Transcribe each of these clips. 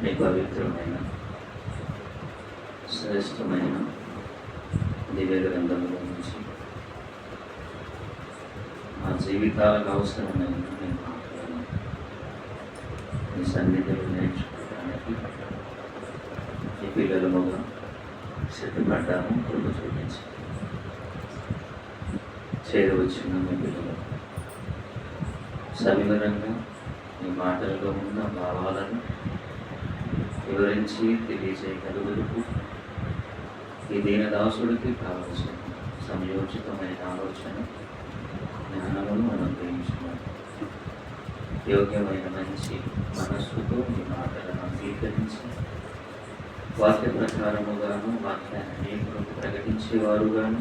నీ పవిత్రమైన శ్రేష్టమైన దివ్య గ్రంథంలో నుంచి మా జీవితాలకు అవసరమైన నీ మాటలను నీ సన్నిధిలో నేర్చుకోవడానికి ఈ పిల్లలముగా సిద్ధపడ్డాము. కృప చూపించి చేరవచ్చిన మీ పిల్లలు సవివరంగా ఈ మాటలలో ఉన్న భావాలను వివరించి తెలియజేయగలుగుతూ ఈ దీనదాసుడికి కావలసిన సంయోచితమైన ఆలోచన జ్ఞానమును అనుగ్రహించుకున్నాం. యోగ్యమైన మంచి మనస్సుతో మీ మాటలను అంగీకరించి వాక్య ప్రకారముగాను వాక్యాన్ని నీకులకు ప్రకటించేవారుగాను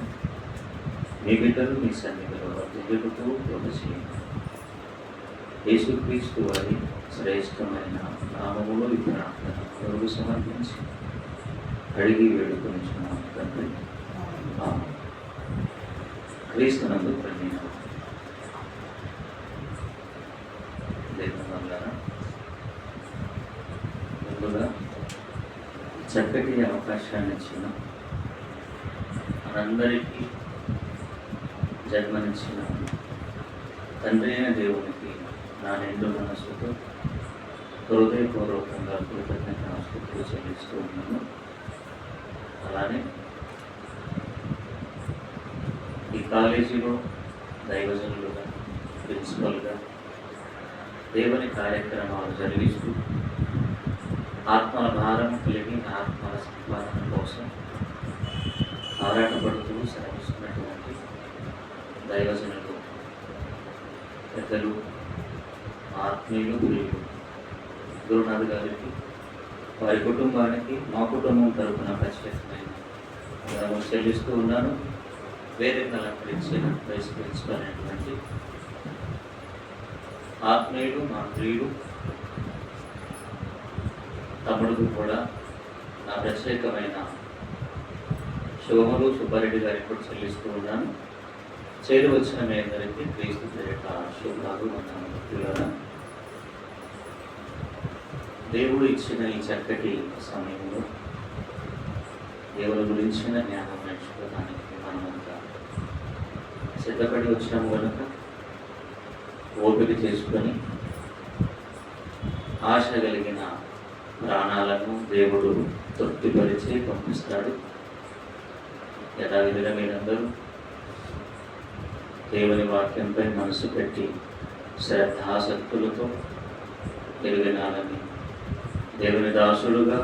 మీ బిడ్డలు మీ సన్నిధిలో వర్ధిల్లుతూ కృప చేయండి. యేసుక్రీస్తు వారి శ్రేష్టమైన నామములో ఈ ప్రార్థన సమర్పించి అడిగి వేడుకొనిచున్నాం తండ్రి. క్రీస్తునందు ప్రేమ వల్ల ముందుగా చక్కటి అవకాశాన్ని ఇచ్చిన మనందరికీ జన్మనిచ్చిన తండ్రి అయిన దేవునికి నా నిండు మనస్సుతో హృదయపూర్వకంగా కృతజ్ఞతాస్తుతులు చెల్లిస్తూ ఉన్నాను. అలానే ఈ కాలేజీలో దైవజనులుగా ప్రిన్సిపల్గా దేవుని కార్యక్రమాలు జరిగిస్తూ ఆత్మల భారం కలిగి ఆత్మల సంపాదన కోసం ఆరాటపడుతూ శ్రమిస్తున్నటువంటి దైవజనులు, పెద్దలు, ఆత్మీయులు, గురువులు, గురునాథ్ గారికి, వారి కుటుంబానికి మా కుటుంబం తరపున ప్రత్యేకమైన చెల్లిస్తూ ఉన్నాను. వేదికను అలంకరించిన వైస్ ప్రిన్సిపల్ అయినటువంటి ఆత్మీయుడు, మా ప్రియుడు, తమ్ముడుకు కూడా నా ప్రత్యేకమైన శుభములు సుబ్బారెడ్డి గారికి కూడా చెల్లిస్తూ ఉన్నాను. చేరువచ్చిన మీ అందరికీ క్రీస్తు పేరిట శుభాలు వందనాలు. దేవుడు ఇచ్చిన ఈ చక్కటి సమయంలో దేవుని గురించిన జ్ఞానం నేర్చుకోవడానికి మనమంతా సిద్ధపడి వచ్చాము కనుక ఓపిక చేసుకొని ఆశ కలిగిన ప్రాణాలను దేవుడు తృప్తిపరిచి పంపిస్తాడు. యథావిధిగా మీరందరూ దేవుని వాక్యంపై మనసు పెట్టి శ్రద్ధాసక్తులతో వినాలని దేవుని దాసుడుగా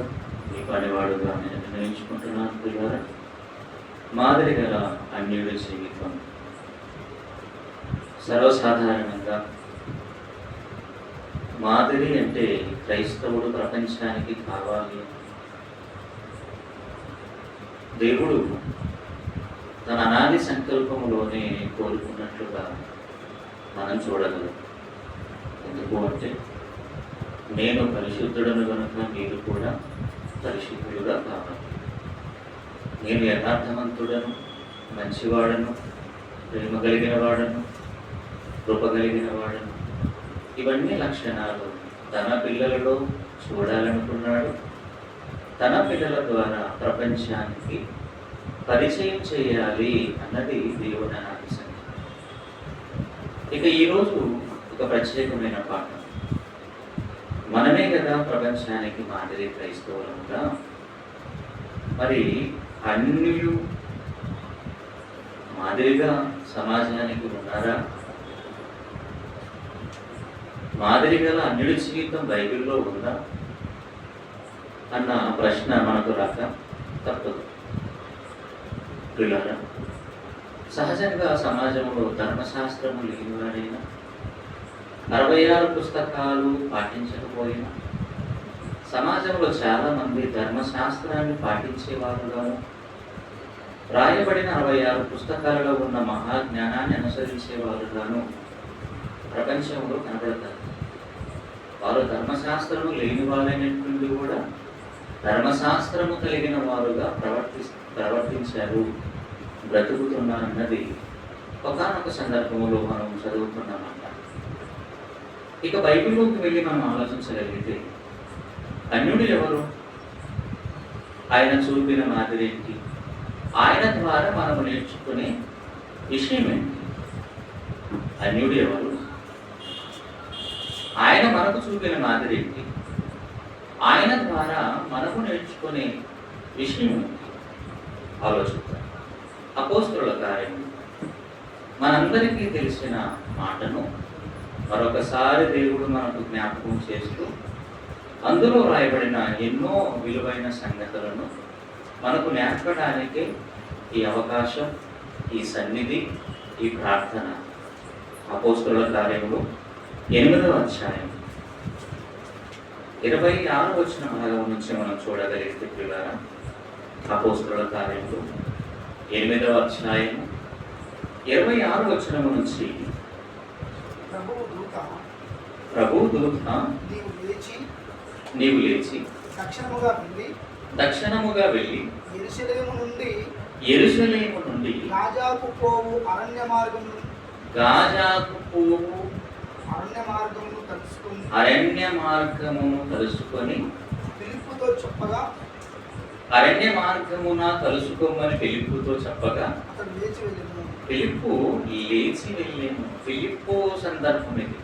మీ పనివాడుగా నేను నిర్ణయించుకుంటున్నాను. ద్వారా మాదిరి గల అన్యుడి జీవితం సర్వసాధారణంగా మాదిరి అంటే క్రైస్తవుడు ప్రపంచానికి కావాలి. దేవుడు తన అనాది సంకల్పంలోనే కోరుకున్నట్లుగా మనం చూడగలం. ఎందుకు అంటే నేను పరిశుద్ధుడను కనుక మీరు కూడా పరిశుద్ధులుగా కావాలి. నేను యథార్థవంతుడను, మంచివాడను, ప్రేమ కలిగిన వాడను, కృప కలిగిన వాడను, ఇవన్నీ లక్షణాలు తన పిల్లలలో చూడాలనుకున్నాడు. తన పిల్లల ద్వారా ప్రపంచానికి పరిచయం చేయాలి అన్నది దేవుని అనాది సంకల్పం. ఇక ఈరోజు ఒక ప్రత్యేకమైన పాఠం. మనమే కదా ప్రపంచానికి మాదిరి క్రైస్తవులుగా. మరి అన్యులు మాదిరిగా సమాజానికి ఉన్నారా? మాదిరి గల అన్యుడి జీవితం బైబిల్లో ఉందా అన్న ప్రశ్న మనకు రాక తప్పదు. పిల్లరా, సహజంగా సమాజంలో ధర్మశాస్త్రము లేనివాడైనా 66 పుస్తకాలు పాటించకపోయినా సమాజంలో చాలామంది ధర్మశాస్త్రాన్ని పాటించేవారుగాను, రాయబడిన 66 పుస్తకాలలో ఉన్న మహాజ్ఞానాన్ని అనుసరించేవారుగాను ప్రపంచంలో కనబడతారు. వారు ధర్మశాస్త్రము లేని వారైనటువంటి కూడా ధర్మశాస్త్రము కలిగిన వారుగా ప్రవర్తించారు, బ్రతుకుతున్నారన్నది ఒకానొక సందర్భంలో మనం చదువుతున్నామన్నమాట. ఇక బైబిల్లోకి వెళ్ళి మనం ఆలోచించగలిగితే అన్యుడు ఎవరు? ఆయన చూపిన మాదిరి ఏంటి? ఆయన ద్వారా మనము నేర్చుకునే విషయం ఏంటి? అన్యుడు ఎవరు? ఆయన మనకు చూపిన మాదిరి ఏంటి? ఆయన ద్వారా మనకు నేర్చుకునే విషయం ఏంటి? ఆలోచిద్దాం. అపోస్తలుల కార్యము మనందరికీ తెలిసిన మాటను మరొకసారి దేవుడు మనకు జ్ఞాపకం చేస్తూ అందులో రాయబడిన ఎన్నో విలువైన సంగతులను మనకు నేర్పడానికే ఈ అవకాశం, ఈ సన్నిధి, ఈ ప్రార్థన. అపోస్తలుల కార్యములు 8వ అధ్యాయం 26వ వచన భాగం నుంచి మనం చూడగలిగితే పిల్లరా, అపోస్తలుల కార్యములు 8వ అధ్యాయం 26వ వచనము నుంచి ప్రభువు దూత నీవు లేచి దక్షిణముగా వెళ్ళి యెరూషలేము నుండి గాజాకు పోవు అరణ్య మార్గమును కలుసుకొని అరణ్య మార్గమున కలుసుకోమని ఫిలిప్పుతో చెప్పగా ఫిలిప్పు లేచి వెళ్ళాను. ఫిలిప్పు సందర్భం ఇది.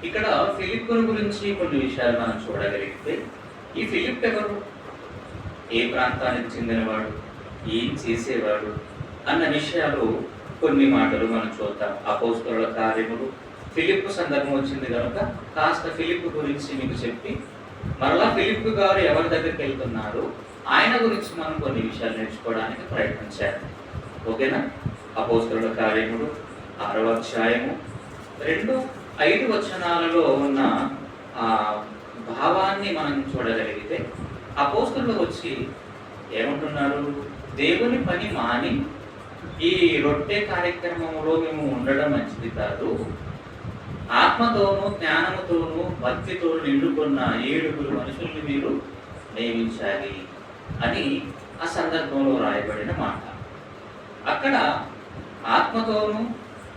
ఇక్కడ ఫిలిప్పుల గురించి కొన్ని విషయాలు మనం చూడగలిగితే, ఈ ఫిలిప్ ఎవరు, ఏ ప్రాంతానికి చెందినవాడు, ఏం చేసేవాడు అన్న విషయాలు కొన్ని మాటలు మనం చూద్దాం. అపోస్తలుల కార్యములు ఫిలిప్ సందర్భం వచ్చింది కనుక కాస్త ఫిలిప్ గురించి మీకు చెప్పి మరలా ఫిలిప్ గారు ఎవరి దగ్గరికి వెళ్తున్నారు ఆయన గురించి మనం కొన్ని విషయాలు నేర్చుకోవడానికి ప్రయత్నం చేద్దాం. ఓకేనా? అపోస్తలుల కార్యములు 6వ అధ్యాయము 2-5 వచనాలలో ఉన్న ఆ భావాన్ని మనం చూడగలిగితే, అపోస్తలులు వచ్చి ఏమంటున్నారు? దేవుని పని మాని ఈ రొట్టె కార్యక్రమంలో మేము ఉండడం మంచిది కాదు, ఆత్మతోనూ జ్ఞానముతోనూ భక్తితోనూ నిండుకున్న 7 మనుషుల్ని మీరు నియమించాలి అని ఆ సందర్భంలో రాయబడిన మాట. అక్కడ ఆత్మతోనూ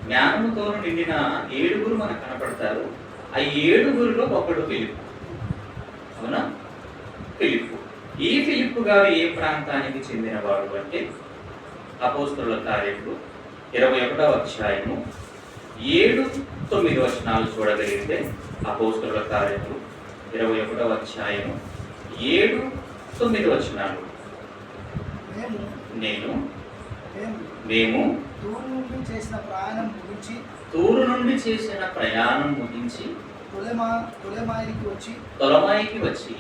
జ్ఞానముతోనూ నిండిన 7 మనకు కనపడతారు. ఆ 7లో ఒకడు ఫిలిప్పు. అవునా? ఫిలిప్పు. ఈ ఫిలిప్పు గారు ఏ ప్రాంతానికి చెందినవాడు అంటే, అపోస్తలుల కార్యములు 21వ అధ్యాయము 7-9 వచనాలు చూడగలిగితే, అపోస్తలుల కార్యములు 21వ అధ్యాయము 7-9 వచనాలు. మేము తూరు నుండి చేసిన ప్రయాణం ముగించి తొలమాయికి వచ్చి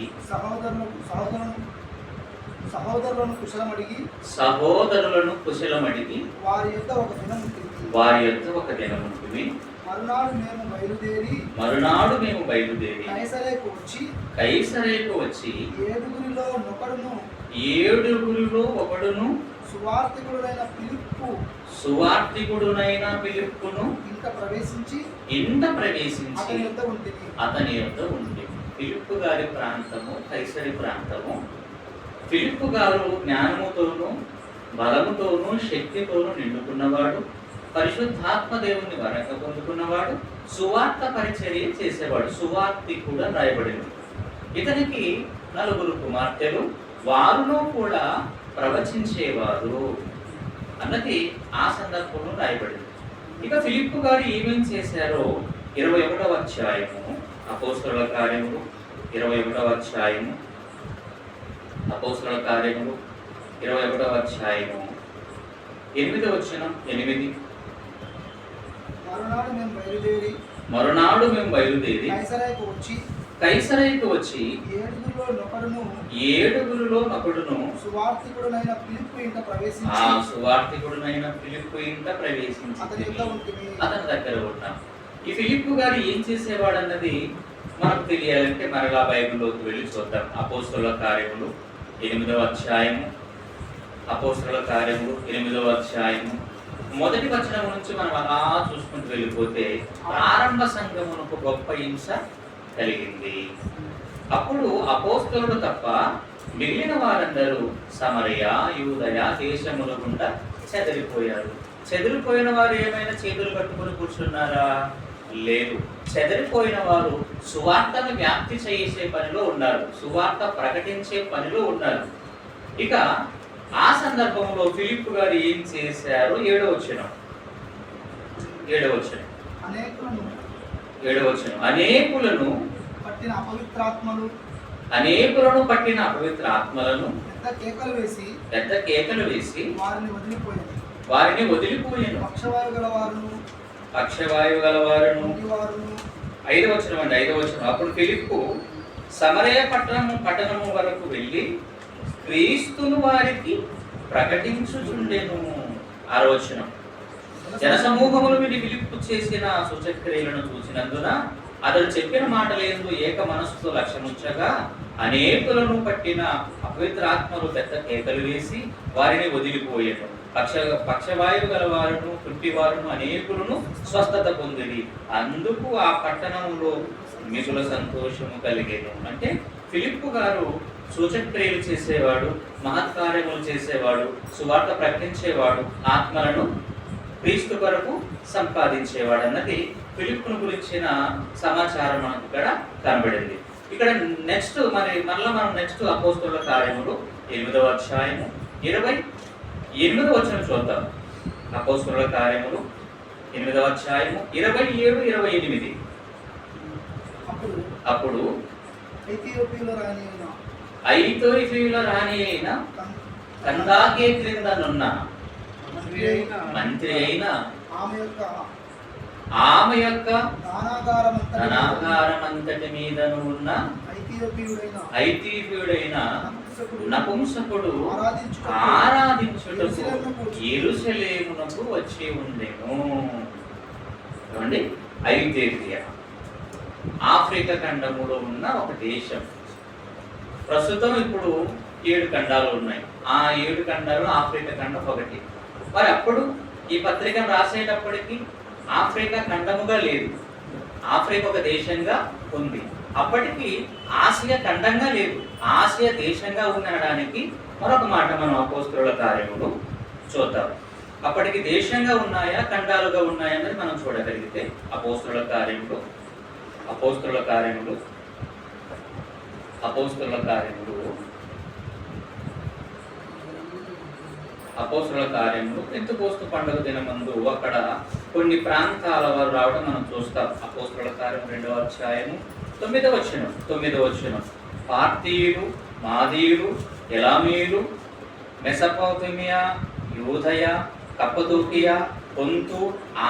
సహోదరులను కుశలమడిగి వారి యొద్ద ఒక దినం ఉంటుంది. మరునాడు మేము బయలుదేరి కైసరేకు వచ్చి 7గురిలో ఒకడును సువార్తికుడునైన ఫిలిప్పును ఇంట ప్రవేశించి అతని యొద్ద ఉంది. ఫిలిప్పు గారి ప్రాంతము కైసరి ప్రాంతము. ఫిలిప్పు గారు జ్ఞానముతోనూ బలముతోనూ శక్తితోనూ నిండుకున్నవాడు, పరిశుద్ధాత్మ దేవుని వరంగా పొందుకున్నవాడు, సువార్త పరిచర్య చేసేవాడు, సువార్తి కూడా రాయబడింది. ఇతనికి 4 కుమార్తెలు, వారిలో కూడా ప్రవచించేవారు అన్నది ఆ సందర్భంలో రాయబడింది. ఇక ఫిలిప్పు గారు ఏమేం చేశారో 21వ అధ్యాయము అపోస్తలుల కార్యములు 21వ అధ్యాయము అపోస్తలుల కార్యములు 21వ అధ్యాయము 8వ వచనం 8. మరునాడు మేము బయలుదేరి కైసరేకు వచ్చి 7గురిలో ఒకడును సువార్తికుడునైన ఫిలిప్పు ఇంట ప్రవేశించి అతని దగ్గర ఉన్నాం. ఈ ఫిలిప్పు గారు ఏం చేసేవాడన్నది మనకు తెలియాలంటే మరలా బైబిల్లోకి వెళ్ళి చూద్దాం. అపోస్తలుల కార్యములు 8వ అధ్యాయము అపోస్తలుల కార్యములు 8వ అధ్యాయము 1వ వచనం నుంచి మనం అలా చూసుకుంటూ వెళ్ళిపోతే, ప్రారంభ సంఘమునకు గొప్ప హింస కలిగింది. అప్పుడు అపోస్తలుడు తప్ప మిగిలిన వారందరూ సమరయ, యూదయ దేశముల గుండా చెదిరిపోయారు. చెదిరిపోయిన వారు ఏమైనా చేతులు కట్టుకొని కూర్చున్నారా? లేదు. చెదిరిపోయిన వారు సువార్తను వ్యాప్తి చేసే పనిలో ఉన్నారు, సువార్త ప్రకటించే పనిలో ఉన్నారు. ఇక ఆ సందర్భంలో ఫిలిప్పు గారు ఏం చేశారు? ఏడవ వచనం అనేకులను పట్టిన అపవిత్ర ఆత్మలను పెద్ద కేకలు వేసి వారిని వదిలిపోయాను. పక్షవాయువు గలవారును 5వ వచనం అప్పుడు ఫిలిప్పు సమరయ పట్టణము వరకు వెళ్ళి క్రీస్తును వారికి ప్రకటించుచుండెను. 6వ వచనం జనసమూహములు విని ఫిలిప్పు చేసిన సూచక్రియలను చూసినందున అతడు చెప్పిన మాటలందు ఏక మనస్సుతో లక్ష్యముంచగా అనేకులను పట్టిన అపవిత్రాత్మలు పెద్ద కేకలు వేసి వారిని వదిలిపోయాను. పక్షవాయువు గలవారును కుంటివారును అనేకులను స్వస్థత పొందిరి. అందుకు ఆ పట్టణంలో మిగుల సంతోషము కలిగేను. అంటే ఫిలిప్పు గారు సూచక్రియలు చేసేవాడు, మహత్కార్యములు చేసేవాడు, సువార్త ప్రకటించేవాడు, ఆత్మలను క్రీస్తు కొరకు సంపాదించేవాడు అన్నది ఫిలిప్పును గురించిన సమాచారం మనకు ఇక్కడ కనబడింది. ఇక్కడ మరలా మనం నెక్స్ట్ అపోస్తలుల కార్యములు 8వ అధ్యాయము 28వ వచనం చూద్దాం. అపోస్తలుల కార్యములు 8వ అధ్యాయము 27, 28. అప్పుడు ఐథియోపియుల రాణి అయిన కందాకే క్రిందనున్న మంత్రి అయిన ఆమె యొక్క ధనాగారమంతటి మీదను ఉన్న ఐథియోపియుడైన నపుంసకుడు ఆరాధించుటకు యెరూషలేమునకు వచ్చి ఉండెను. చూడండి, ఐథియోపియా ఆఫ్రికా ఖండములో ఉన్న ఒక దేశం. ప్రస్తుతం ఇప్పుడు 7 ఖండాలు ఉన్నాయి. ఆ 7 ఖండాల్లో ఆఫ్రికా ఖండం ఒకటి. మరి అప్పుడు ఈ పత్రికను రాసేటప్పటికి ఆఫ్రికా ఖండముగా లేదు, ఆఫ్రికా ఒక దేశంగా ఉంది. అప్పటికి ఆసియా ఖండంగా లేదు, ఆసియా దేశంగా ఉండడానికి మరొక మాట మనం అపోస్తలుల కార్యములు చూద్దాం. అప్పటికి దేశంగా ఉన్నాయా ఖండాలుగా ఉన్నాయా అనేది మనం చూడగలిగితే అపోస్తలుల కార్యములు పెంతెకోస్తు పండుగ దినమందు అక్కడ కొన్ని ప్రాంతాల వారు రావడం మనం చూస్తాం. అపోస్తలుల కార్యం 2వ అధ్యాయము 9వ వచనం పార్తీయులు, మాదీయులు, ఎలామీయులు, మెసొపొతేమియా, యూదయ, కప్పదోకియా, పొంతు,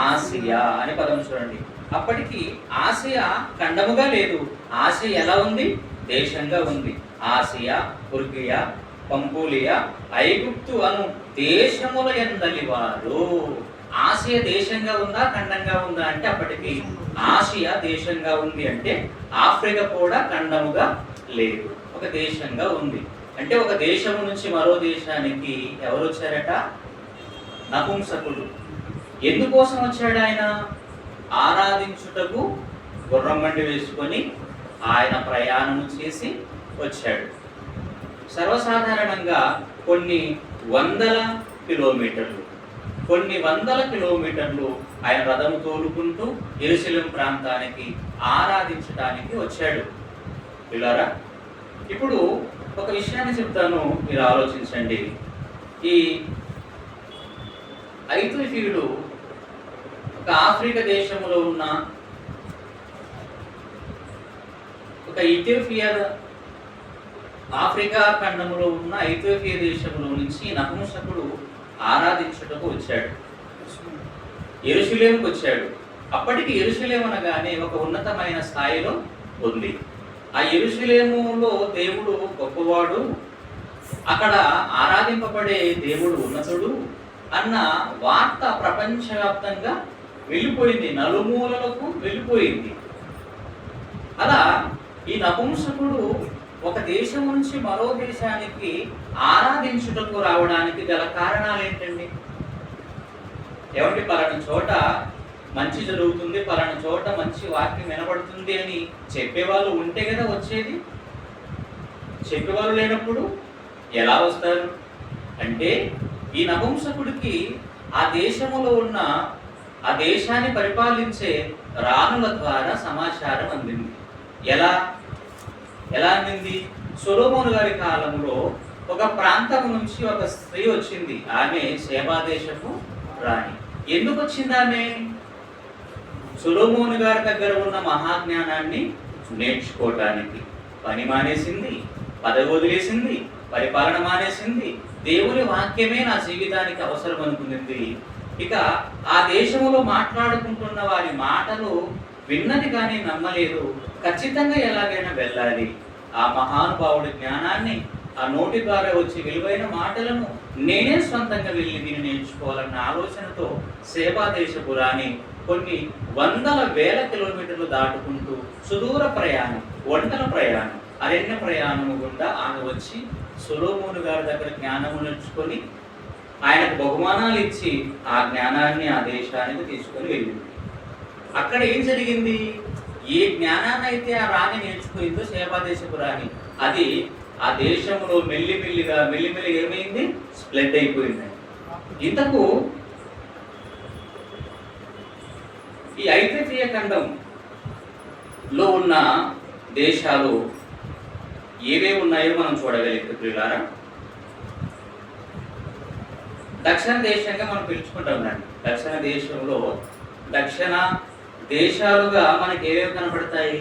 ఆసియా అనే పదం చూడండి. అప్పటికి ఆసియా ఖండముగా లేదు, ఆసియా ఎలా ఉంది? దేశంగా ఉంది. ఆసియా, తుర్కియా, పంపులియా, ఐగుప్తు అను దేశముల యందలి వారు. ఆసియా దేశంగా ఉందా ఖండంగా ఉందా అంటే అప్పటికి ఆసియా దేశంగా ఉంది. అంటే ఆఫ్రికా కూడా ఖండముగా లేదు, ఒక దేశంగా ఉంది. అంటే ఒక దేశము నుంచి మరో దేశానికి ఎవరు వచ్చారట? నపుంసకుడు. ఎందుకోసం వచ్చాడు ఆయన? ఆరాధించుటకు గుర్రం బండి వేసుకొని ఆయన ప్రయాణం చేసి వచ్చాడు. సర్వసాధారణంగా కొన్ని వందల కిలోమీటర్లు ఆయన రథము తోలుకుంటూ యెరూషలేం ప్రాంతానికి ఆరాధించడానికి వచ్చాడు. పిల్లారా, ఇప్పుడు ఒక విషయాన్ని చెప్తాను, మీరు ఆలోచించండి. ఈ ఐథియోపియుడు ఒక ఆఫ్రికా దేశంలో ఉన్న ఒక ఇథియోపియా, ఆఫ్రికా ఖండంలో ఉన్న ఐథియోపియా దేశంలో నుంచి నపుంసకుడు ఆరాధించుటకు వచ్చాడు, యెరూషలేముకు వచ్చాడు. అప్పటికి యెరూషలేము అనగానే ఒక ఉన్నతమైన స్థాయిలో ఉంది. ఆ యెరూషలేములో దేవుడు గొప్పవాడు, అక్కడ ఆరాధింపబడే దేవుడు ఉన్నతుడు అన్న వార్త ప్రపంచవ్యాప్తంగా వెళ్ళిపోయింది, నలుమూలలకు వెళ్ళిపోయింది. అలా ఈ నపుంసకుడు ఒక దేశం నుంచి మరో దేశానికి ఆరాధించుటకు రావడానికి గల కారణాలు ఏంటండి? ఏమంటే పలానా చోట మంచి జరుగుతుంది, పలానా చోట మంచి వాక్యం వినబడుతుంది అని చెప్పేవాళ్ళు ఉంటే కదా వచ్చేది. చెప్పేవాళ్ళు లేనప్పుడు ఎలా వస్తారు? అంటే ఈ నపుంసకుడికి ఆ దేశంలో ఉన్న ఆ దేశాన్ని పరిపాలించే రాణుల ద్వారా సమాచారం అందింది. ఎలా ఎలా అందింది? సొలొమోను గారి కాలంలో ఒక ప్రాంతం నుంచి ఒక స్త్రీ వచ్చింది. ఆమె షేబా దేశపు రాణి. ఎందుకు వచ్చింది ఆమె? సొలొమోను గారి దగ్గర ఉన్న మహాజ్ఞానాన్ని నేర్చుకోవటానికి. పని మానేసింది, పదవి వదిలేసింది, పరిపాలన మానేసింది. దేవుని వాక్యమే నా జీవితానికి అవసరం అనుకునింది. ఇక ఆ దేశంలో మాట్లాడుకుంటున్న వారి మాటలు విన్నది కానీ నమ్మలేదు. ఖచ్చితంగా ఎలాగైనా వెళ్ళాలి, ఆ మహానుభావుడి జ్ఞానాన్ని, ఆ నోటి ద్వారా వచ్చే విలువైన మాటలను నేనే సొంతంగా వెళ్ళి దీన్ని నేర్చుకోవాలన్న ఆలోచనతో సేబా దేశపు రాణి కొన్ని వందల వేల కిలోమీటర్లు దాటుకుంటూ సుదూర ప్రయాణం, ఒంటల ప్రయాణం, అరణ్య ప్రయాణము గుండా ఆమె వచ్చి సొలొమోను గారి దగ్గర జ్ఞానము నేర్చుకొని ఆయనకు బహుమానాలు ఇచ్చి ఆ జ్ఞానాన్ని ఆ దేశానికి తీసుకొని వెళ్ళింది. అక్కడ ఏం జరిగింది? ఏ జ్ఞానాన్ని అయితే ఆ రాణి నేర్చుకుందో, సేబా దేశపు రాణి, అది ఆ దేశంలో మెల్లిమెల్లిగా ఏమైంది? స్ప్రెడ్ అయిపోయింది. ఇంతకు ఈ ఐతిహ్య ఖండంలో ఉన్న దేశాలు ఏవేవి ఉన్నాయో మనం చూడగలిగితే ప్రియులారా, దక్షిణ దేశంగా మనం పిలుచుకుంటాం. దక్షిణ దేశంలో దక్షిణ దేశాలుగా మనకి ఏవేవి కనపడతాయి?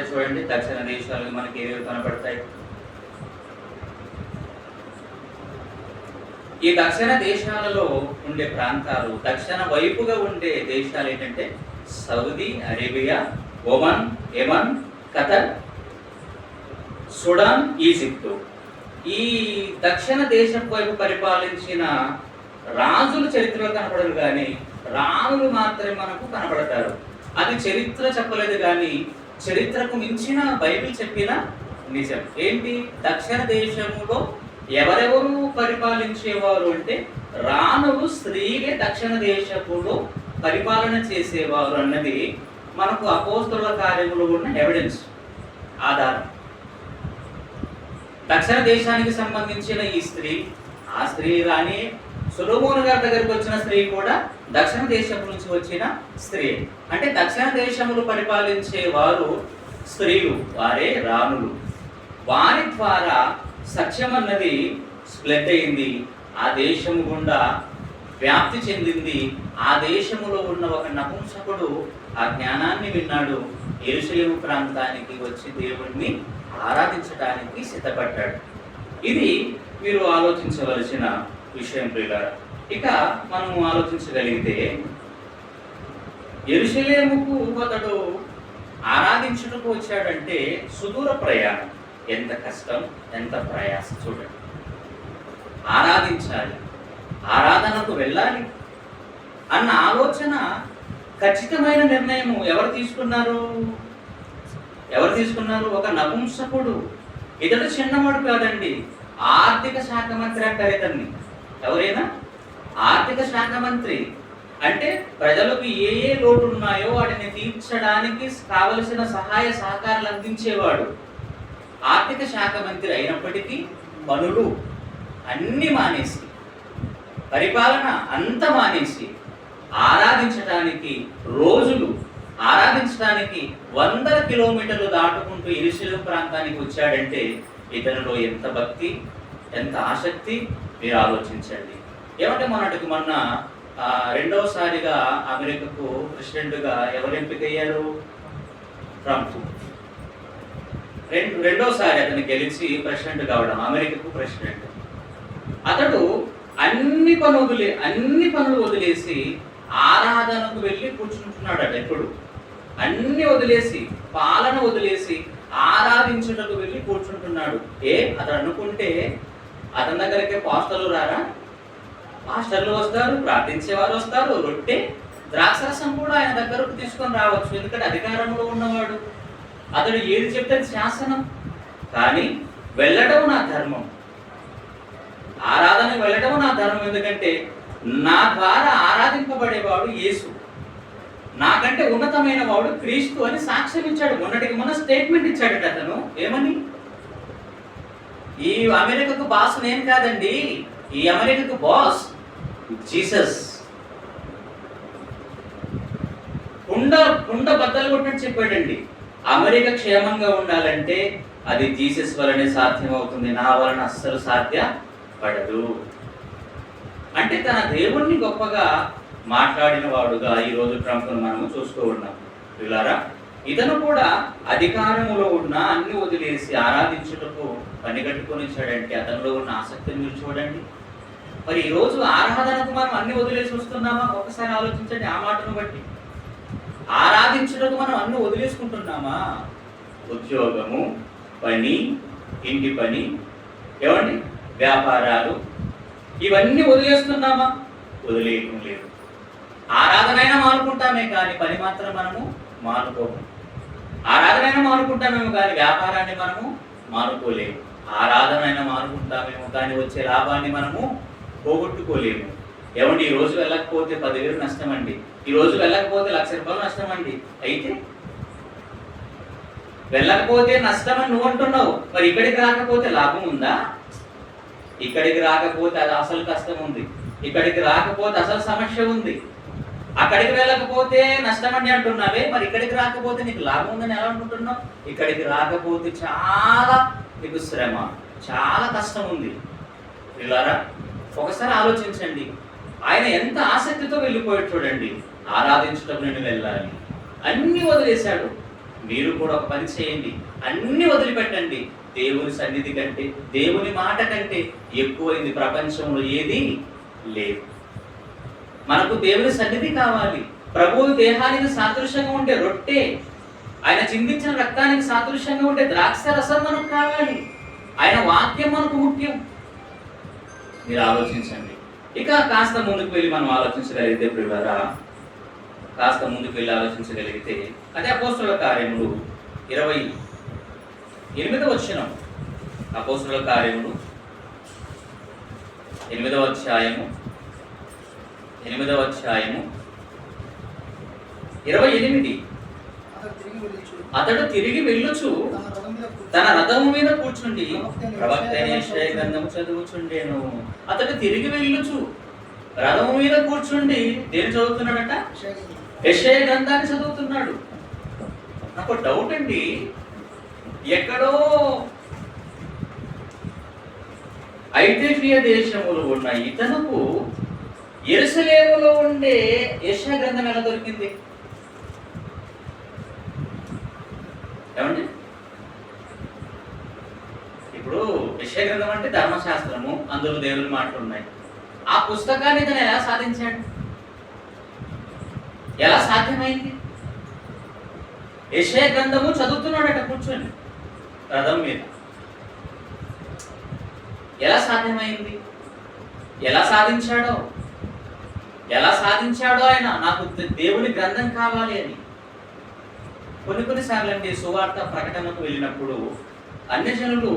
చూడండి. దక్షిణ దేశాలుగా మనకి ఏవేవి కనపడతాయి? ఈ దక్షిణ దేశాలలో ఉండే ప్రాంతాలు, దక్షిణ వైపుగా ఉండే దేశాలు ఏంటంటే Saudi Arabia, Oman, Yemen, Qatar, Sudan, Egypt. ఈ దక్షిణ దేశం వైపు పరిపాలించిన రాజులు చరిత్రలో కనపడరు కానీ రాణులు మాత్రమే మనకు కనపడతారు. అది చరిత్ర చెప్పలేదు కానీ చరిత్రకు మించిన బైబిల్ చెప్పిన నిజం. ఏంటి? దక్షిణ దేశంలో ఎవరెవరు పరిపాలించేవారు అంటే రాణులు, స్త్రీలే దక్షిణ దేశంలో పరిపాలన చేసేవారు అన్నది మనకు అపోస్తలుల కార్యములో ఉన్న ఎవిడెన్స్, ఆధారం. దక్షిణ దేశానికి సంబంధించిన ఈ స్త్రీ, ఆ స్త్రీ రాణి, సొలొమోను గారి దగ్గరికి వచ్చిన స్త్రీ కూడా దక్షిణ దేశం నుంచి వచ్చిన స్త్రీ. అంటే దక్షిణ దేశములు పరిపాలించే వారు స్త్రీలు, వారే రాణులు. వారి ద్వారా సత్యం అన్నది స్ప్రెడ్ అయింది, ఆ దేశము గుండా వ్యాప్తి చెందింది. ఆ దేశములో ఉన్న ఒక నపుంసకుడు ఆ జ్ఞానాన్ని విన్నాడు. యెరూషలేము ప్రాంతానికి వచ్చి దేవుణ్ణి ఆరాధించడానికి సిద్ధపడ్డాడు. ఇది మీరు ఆలోచించవలసిన విషయం ప్రియులారా. ఇక మనం ఆలోచించగలిగితే యెరూషలేముకు అతడు ఆరాధించుటకు వచ్చాడంటే సుదూర ప్రయాణం. ఎంత కష్టం, ఎంత ప్రయాసం చూడండి. ఆరాధించాలి, ఆరాధనకు వెళ్ళాలి అన్న ఆలోచన, ఖచ్చితమైన నిర్ణయం ఎవరు తీసుకున్నారు? ఒక నపుంసకుడు. ఇతడు చిన్నవాడు కాదండి, ఆర్థిక శాఖ మంత్రి అంటారు ఇతన్ని. ఎవరైనా ఆర్థిక శాఖ మంత్రి అంటే ప్రజలకు ఏ లోటు ఉన్నాయో వాటిని తీర్చడానికి కావలసిన సహాయ సహకారాలు అందించేవాడు. ఆర్థిక శాఖ మంత్రి అయినప్పటికీ పనులు అన్ని మానేసి, పరిపాలన అంతా మానేసి ఆరాధించడానికి వందల కిలోమీటర్లు దాటుకుంటూ యెరూషలేము ప్రాంతానికి వచ్చాడంటే ఇతనిలో ఎంత భక్తి, ఎంత ఆసక్తి మీరు ఆలోచించండి. ఏమంటే మొన్న రెండవసారిగా అమెరికాకు ప్రెసిడెంట్గా ఎవరు ఎంపికయ్యారు? ట్రంప్. రెండోసారి అతను గెలిచి ప్రెసిడెంట్ కావడం, అమెరికాకు ప్రెసిడెంట్. అతడు అన్ని పనులు వదిలేసి ఆరాధనకు వెళ్ళి కూర్చుంటున్నాడట. ఎప్పుడు అన్ని వదిలేసి, పాలన వదిలేసి ఆరాధించుటకు వెళ్ళి కూర్చుంటున్నాడు. అతను అనుకుంటే అతని దగ్గరికి పాస్టర్లు రారా? పాస్టర్లు వస్తారు, ప్రార్థించేవారు వస్తారు, రొట్టె ద్రాక్షరసం కూడా ఆయన దగ్గరకు తీసుకొని రావచ్చు. ఎందుకంటే అధికారంలో ఉన్నవాడు. అతడు ఏది చెప్తే శాసనం. కానీ వెళ్ళడం నా ధర్మం, ఆరాధన వెళ్ళడం నా ధర్మం. ఎందుకంటే నా ద్వారా ఆరాధింపబడేవాడు యేసు, నాకంటే ఉన్నతమైన వాడు క్రీస్తు అని సాక్ష్యం ఇచ్చాడు. మొన్న స్టేట్మెంట్ ఇచ్చాడట అతను. ఏమని? ఈ అమెరికాకు బాస్ నేను కాదండి, ఈ అమెరికాకు బాస్ జీసస్. కుండ బద్దలు కొట్టినట్టు చెప్పాడండి. అమెరికా క్షేమంగా ఉండాలంటే అది జీసస్ వలనే సాధ్యం అవుతుంది, నా వలన అస్సలు సాధ్యపడదు. అంటే తన దేవుణ్ణి గొప్పగా మాట్లాడిన వాడుగా ఈరోజు ట్రంప్ను మనము చూస్తూ ఉన్నాం. వీళ్ళారా, ఇతను కూడా అధికారములో ఉన్న అన్ని వదిలేసి ఆరాధించుటకు పని కట్టుకొని వచ్చాడంటే అతనిలో ఉన్న ఆసక్తిని మీరు చూడండి. మరి ఈరోజు ఆరాధనకు మనం అన్ని వదిలేసి వస్తున్నామా? ఒకసారి ఆలోచించండి. ఆ మాటను బట్టి ఆరాధించుటకు మనం అన్ని వదిలేసుకుంటున్నామా? ఉద్యోగము, పని, ఇంటి పని, ఏమండి, వ్యాపారాలు, ఇవన్నీ వదిలేస్తున్నామా? వదిలేయటం లేదు. ఆరాధనైనా మానుకుంటామే కానీ పని మాత్రం మనము మానుకోము. ఆరాధనైనా మానుకుంటామేమో కానీ వ్యాపారాన్ని మనము మానుకోలేము. ఆరాధనైనా మానుకుంటామేమో కానీ వచ్చే లాభాన్ని మనము పోగొట్టుకోలేము. ఏమండి, ఈ రోజు వెళ్ళకపోతే 10,000 నష్టం అండి, ఈ రోజు వెళ్ళకపోతే 1,00,000 రూపాయలు నష్టం అండి. అయితే వెళ్ళకపోతే నష్టం అని నువ్వు అంటున్నావు, మరి ఇక్కడికి రాకపోతే లాభం ఉందా? ఇక్కడికి రాకపోతే అది అసలు కష్టం ఉంది, ఇక్కడికి రాకపోతే అసలు సమస్య ఉంది. అక్కడికి వెళ్ళకపోతే నష్టం అని అంటున్నావే, మరి ఇక్కడికి రాకపోతే నీకు లాభం ఉందని ఎలా అనుకుంటున్నావు? ఇక్కడికి రాకపోతే చాలా నీకు శ్రమ, చాలా కష్టం ఉంది. పిల్లారా, ఒకసారి ఆలోచించండి. ఆయన ఎంత ఆసక్తితో వెళ్ళిపోయాడు చూడండి. ఆరాధించడం నేను వెళ్ళాలి, అన్ని వదిలేశాడు. మీరు కూడా ఒక పని చేయండి, అన్ని వదిలిపెట్టండి. దేవుని సన్నిధి కంటే, దేవుని మాట కంటే ఎక్కువైంది ప్రపంచంలో ఏది లేదు. మనకు దేవుని సన్నిధి కావాలి. ప్రభువు దేహానికి సాదృశ్యంగా ఉండే రొట్టె, ఆయన చిందించిన రక్తానికి సాదృశ్యంగా ఉండే ద్రాక్ష రసం మనకు కావాలి. ఆయన వాక్యం మనకు ముఖ్యం. మీరు ఆలోచించండి. ఇక కాస్త ముందుకు వెళ్ళి మనం ఆలోచించగలిగితే ప్రియులారా, కాస్త ముందుకు వెళ్ళి ఆలోచించగలిగితే అదే అపోస్తలుల కార్యములు 28వ వచనం. అపోస్తలుల కార్యములు 8వ అధ్యాయము 28. అతడు తిరిగి వెళ్ళుచు తన రథము మీద కూర్చుండి ప్రవక్త యెషయా గ్రంథము చదువుచుండెను. అతడు తిరిగి వెళ్ళుచు రథము మీద కూర్చుండి దేని చదువుతున్నాడట? యెషయా గ్రంథాన్ని చదువుతున్నాడు. నాకు డౌట్ అండి, ఎక్కడో ఐథియోపియా దేశములో ఉన్న ఇతనుకు యెరూషలేములో ఉండే యెషయా గ్రంథం ఎలా దొరికింది? ఏమండి, ఇప్పుడు యెషయా గ్రంథం అంటే ధర్మశాస్త్రము, అందులో దేవుని మాటలు ఉన్నాయి. ఆ పుస్తకాన్ని ఇతను ఎలా సాధించాడు? ఎలా సాధ్యమైంది? యెషయా గ్రంథము చదువుతున్నాడట కూర్చొని రథం మీద. ఎలా సాధ్యమైంది? ఎలా సాధించాడో ఆయన, నాకు దేవుని గ్రంథం కావాలి అని. కొన్నిసార్లు అండి సువార్త ప్రకటనకు వెళ్ళినప్పుడు అన్యజనులు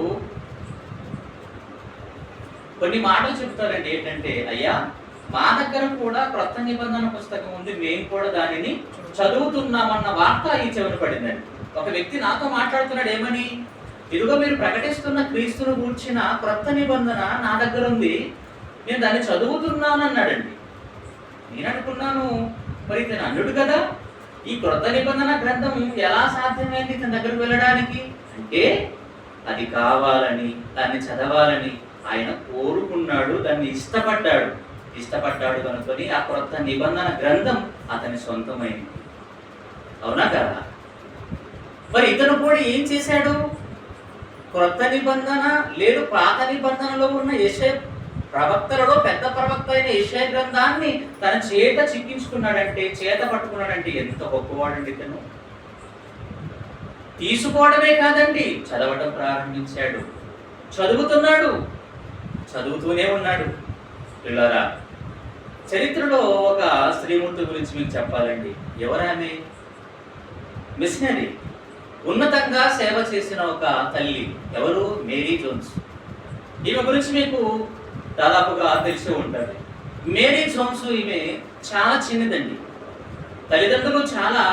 కొన్ని మాటలు చెప్తారండి. ఏంటంటే, అయ్యా మా దగ్గర కూడా క్రొత్త నిబంధన పుస్తకం ఉంది, మేము కూడా దానిని చదువుతున్నామన్న వార్త ఈ చెవిన పడిందండి. ఒక వ్యక్తి నాతో మాట్లాడుతున్నాడు, ఏమని? ఇదిగో మీరు ప్రకటిస్తున్న క్రీస్తును గూర్చిన క్రొత్త నిబంధన నా దగ్గర ఉంది, నేను దాన్ని చదువుతున్నాను అన్నాడండి. నేను అనుకున్నాను, మరి ఇతను అన్నుడు కదా, ఈ క్రొత్త నిబంధన గ్రంథం ఎలా సాధ్యమైంది ఇతని దగ్గరకు వెళ్ళడానికి? అంటే అది కావాలని, దాన్ని చదవాలని ఆయన కోరుకున్నాడు, దాన్ని ఇష్టపడ్డాడు కనుకొని ఆ క్రొత్త నిబంధన గ్రంథం అతని సొంతమైంది. అవునా కదా? మరి ఇతను కూడా ఏం చేశాడు? క్రొత్త నిబంధన లేదు, పాత నిబంధనలో ఉన్న యెషయా ప్రవక్తలలో పెద్ద ప్రవక్త అయిన యెషయా గ్రంథాన్ని తన చేత చిక్కించుకున్నాడంటే, చేత పట్టుకున్నాడంటే ఎంత గొప్పవాడండి ఇతను. తీసుకోవడమే కాదండి, చదవటం ప్రారంభించాడు. చదువుతున్నాడు, చదువుతూనే ఉన్నాడు. పిల్లరా, చరిత్రలో ఒక స్త్రీమూర్తి గురించి మీకు చెప్పాలండి. ఎవరామె? మిషనరీ, ఉన్నతంగా సేవ చేసిన ఒక తల్లి. ఎవరు? Mary Jones. ఈమె గురించి మీకు దాదాపుగా తెలిసి ఉంటుంది. మేరీ జోన్స్ ఈమె చాలా చిన్నదండి. తల్లిదండ్రులు చాలా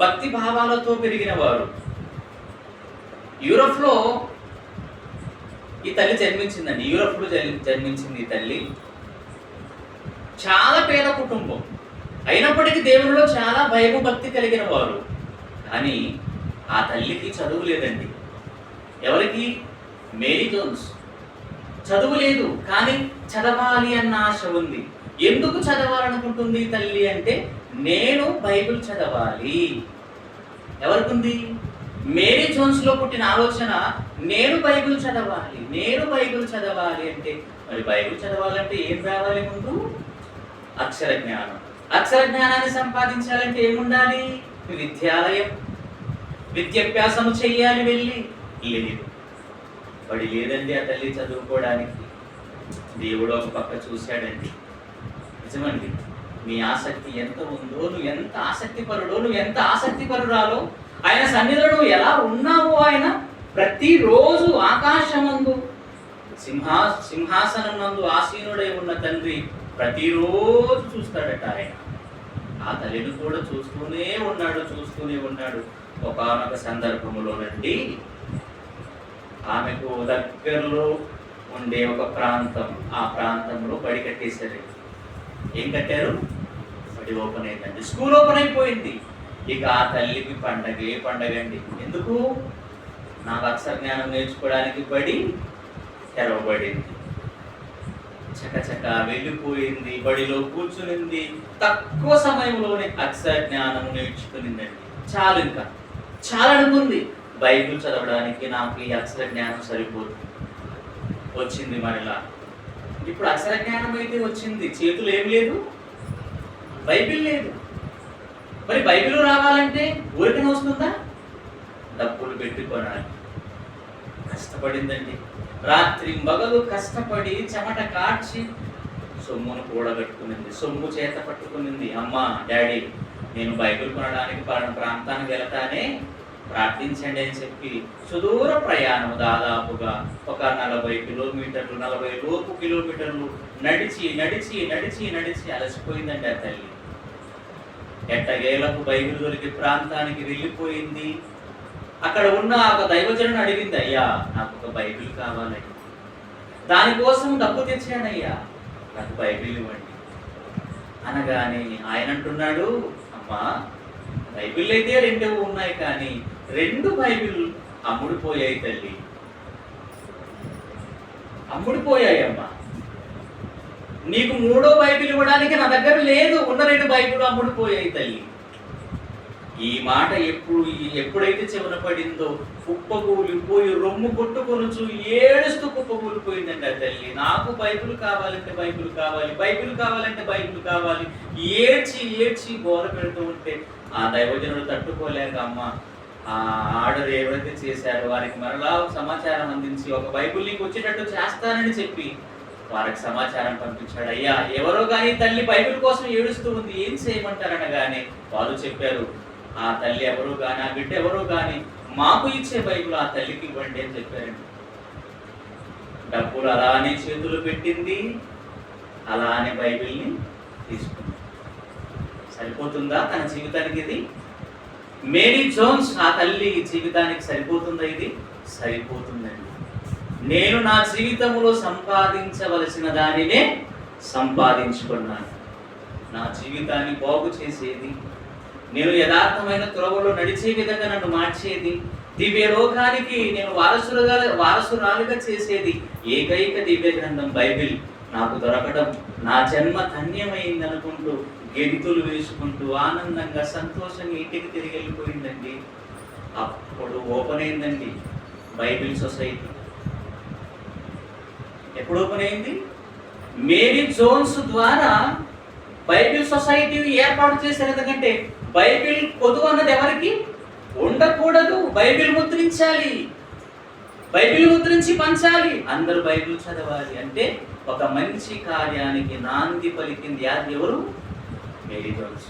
భక్తి భావాలతో పెరిగిన వారు. యూరోప్లో ఈ తల్లి జన్మించిందండి. యూరోప్లో జన్మించింది ఈ తల్లి. చాలా పేద కుటుంబం. అయినప్పటికీ దేవునిలో చాలా భయము భక్తి కలిగిన వారు. కానీ ఆ తల్లికి చదువు లేదండి. ఎవరికి? Mary Jones. చదువు లేదు, కానీ చదవాలి అన్న ఆశ ఉంది. ఎందుకు చదవాలనుకుంటుంది తల్లి అంటే, నేను బైబిల్ చదవాలి. ఎవరికుంది? మేరీ జోన్స్ లో పుట్టిన ఆలోచన, నేను బైబిల్ చదవాలి, నేను బైబిల్ చదవాలి అంటే, మరి బైబిల్ చదవాలంటే ఏం రావాలి ముందు? అక్షర జ్ఞానం. అక్షర జ్ఞానాన్ని సంపాదించాలంటే ఏముండాలి? విద్యాలయం, విద్యాభ్యాసము చెయ్యాలి వెళ్ళి. లేదు, వాడి లేదండి ఆ తల్లి చదువుకోవడానికి. దేవుడు ఒక పక్క చూశాడండి. నిజమండి, నీ ఆసక్తి ఎంత ఉందో, నువ్వు ఎంత ఆసక్తిపరుడో, నువ్వు ఎంత ఆసక్తిపరురాలో, ఆయన సన్నిధిలో నువ్వు ఎలా ఉన్నావో, ఆయన ప్రతిరోజు ఆకాశమందు సింహాసనం నందు ఆసీనుడై ఉన్న తండ్రి ప్రతిరోజు చూస్తాడట ఆయన. ఆ తల్లిని కూడా చూస్తూనే ఉన్నాడు. ఒకానొక సందర్భములోనండి ఆమెకు దగ్గరలో ఉండే ఒక ప్రాంతం, ఆ ప్రాంతంలో బడి కట్టేశారు. ఏం కట్టారు? బడి ఓపెన్ అయిందండి, స్కూల్ ఓపెన్ అయిపోయింది. ఇక ఆ తల్లికి పండగ అండి. ఎందుకు? నాకు అక్షర జ్ఞానం నేర్చుకోవడానికి బడి తెరవబడింది. చకచక వెళ్ళిపోయింది, బడిలో కూర్చునింది. తక్కువ సమయంలోనే అక్షర జ్ఞానం నేర్చుకునిందండి. చాలా అనుకుంది, బైబిల్ చదవడానికి నాకు ఈ అక్షర జ్ఞానం సరిపోతుంది. వచ్చింది మరలా. ఇప్పుడు అక్షర జ్ఞానం అయితే వచ్చింది, చేతులు ఏం లేదు, బైబిల్ లేదు. మరి బైబిల్ రావాలంటే ఊరికనే వస్తుందా? డబ్బులు పెట్టుకోనాలి. కష్టపడిందండి, రాత్రి మగలు కష్టపడి చెమట కాడ్చి సొమ్మును కూడగట్టుకునింది, సొమ్ము చేత పట్టుకునింది. అమ్మ, డాడీ, నేను బైబిల్ కొనడానికి ప్రాంతానికి వెళతానే, ప్రార్థించండి అని చెప్పి సుదూర ప్రయాణం, దాదాపుగా ఒక 40 కిలోమీటర్లు 40 లోపు కిలోమీటర్లు నడిచి అలసిపోయిందండి ఆ తల్లి. ఎట్టగేలకు బైబిల్ దొరికి ప్రాంతానికి వెళ్ళిపోయింది. అక్కడ ఉన్న ఒక దైవజనుని అడిగింది, అయ్యా నాకు ఒక బైబిల్ కావాలండి, దానికోసం డబ్బు తెచ్చానయ్యా, నాకు బైబిల్ ఇవ్వండి అనగానే ఆయన అంటున్నాడు, అమ్మా, బైబిల్ అయితే 2 ఉన్నాయి, కానీ 2 బైబిల్ అమ్ముడిపోయాయి తల్లి, అమ్ముడిపోయాయమ్మా. నీకు 3వ బైబిల్ ఇవ్వడానికి నా దగ్గర లేదు, ఉన్న 2 బైబిల్ అమ్ముడిపోయాయి తల్లి. ఈ మాట ఎప్పుడైతే చెవున పడిందో కుప్పకూలిపోయి రొమ్ము కొట్టుకొనుచు ఏడుస్తూ కుప్పకూలిపోయిందండి ఆ తల్లి. నాకు బైబిల్ కావాలంటే బైబిల్ కావాలి, ఏడ్చి గోల పెడుతూ ఉంటే ఆ దైవజనుడు తట్టుకోలేక, అమ్మ, ఆ ఆర్డర్ ఏవైతే చేశారో వారికి మరలా సమాచారం అందించి ఒక బైబిల్ నీకు వచ్చేటట్టు చేస్తానని చెప్పి వారికి సమాచారం పంపించాడు. అయ్యా, ఎవరో కానీ తల్లి బైబిల్ కోసం ఏడుస్తూ ఉంది, ఏం చేయమంటారనగానే వాళ్ళు చెప్పారు, ఆ తల్లి ఎవరో కానీ, ఆ బిడ్డ ఎవరో కానీ మాకు ఇచ్చే బైబిల్ ఆ తల్లికి ఇవ్వండి అని చెప్పారండి. డబ్బులు అలానే చేతులు పెట్టింది, అలానే బైబిల్ని తీసుకుంది. సరిపోతుందా తన జీవితానికి ఇది? మేరీ జోన్స్ ఆ తల్లి జీవితానికి సరిపోతుందా ఇది? సరిపోతుందండి. నేను నా జీవితంలో సంపాదించవలసిన దానినే సంపాదించుకున్నాను. నా జీవితాన్ని బాగు చేసేది, నేను యథార్థమైన త్రోవలో నడిచే విధంగా నన్ను మార్చేది, దివ్య లోకానికి నేను వారసురాలుగా చేసేది ఏకైక దివ్య గ్రంథం బైబిల్ నాకు దొరకడం నా జన్మ ధన్యమైంది అనుకుంటూ గెంతులు వేసుకుంటూ ఆనందంగా సంతోషంగా ఇంటికి తిరిగి వెళ్ళిపోయిందండి. అప్పుడు ఓపెన్ అయిందండి బైబిల్ సొసైటీ. ఎప్పుడు ఓపెన్ అయింది? మేరీ జోన్స్ ద్వారా బైబిల్ సొసైటీ ఏర్పాటు చేశారు. ఎందుకంటే బైబిల్ పొదువు అన్నది ఎవరికి ఉండకూడదు, బైబిల్ ముద్రించాలి, బైబిల్ ముద్రించి పంచాలి, అందరూ బైబిల్ చదవాలి అంటే ఒక మంచి కార్యానికి నాంది పలికింది ఎవరు? Mary Jones.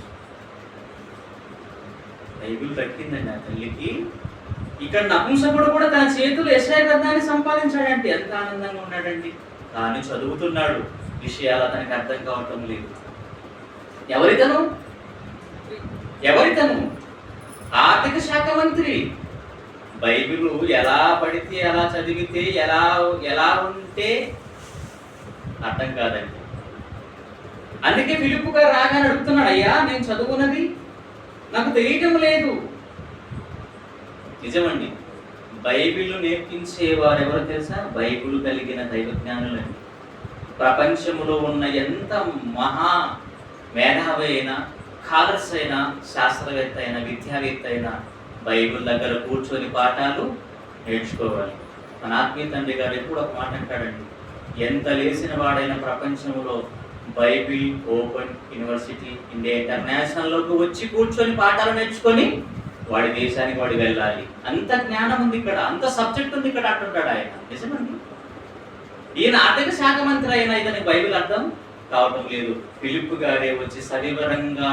బైబిల్ దక్కిందండి ఆ తల్లికి. ఇక్కడ నపుంసకుడు కూడా తన చేతులు యెషయా గ్రంథాన్ని సంపాదించాడంటే ఎంత ఆనందంగా ఉన్నాడండి. కానీ చదువుతున్నాడు, విషయాలు అతనికి అర్థం కావటం లేదు. ఎవరితను? ఆర్థిక శాఖ మంత్రి. బైబిల్ ఎలా పడితే ఎలా చదివితే ఎలా ఉంటే అర్థం కాదండి. అందుకే ఫిలిప్పు గారు రాగానే అడుగుతున్నాడు, అయ్యా నేను చదువుకున్నది నాకు తెలియటం లేదు. నిజమండి, బైబిల్ నేర్పించేవారు ఎవరో తెలుసా? బైబిల్ కలిగిన దైవజ్ఞానులండి. ప్రపంచంలో ఉన్న ఎంత మహా మేధావి అయినా, స్కాలర్స్ అయినా, శాస్త్రవేత్త అయినా, విద్యావేత్త అయినా బైబిల్ దగ్గర కూర్చొని పాఠాలు నేర్చుకోవాలి. మన ఆత్మీయ తండ్రి గారు ఎప్పుడు ఒక మాట అంటాడండి, ఎంత లేచిన వాడైనా ప్రపంచంలో బైబిల్ ఓపెన్ యూనివర్సిటీ, ఇండియా ఇంటర్నేషనల్లోకి వచ్చి కూర్చొని పాఠాలు నేర్చుకొని వాడి దేశానికి వాడు వెళ్ళాలి. అంత జ్ఞానం ఉంది ఇక్కడ, అంత సబ్జెక్ట్ ఉంది ఇక్కడ అంటుంటాడు ఆయన. నిజమండి, ఈయన ఆర్థిక శాఖ మంత్రి అయినా ఇతనికి బైబిల్ అర్థం కావటం లేదు. ఫిలిప్పు గారే వచ్చి సవివరంగా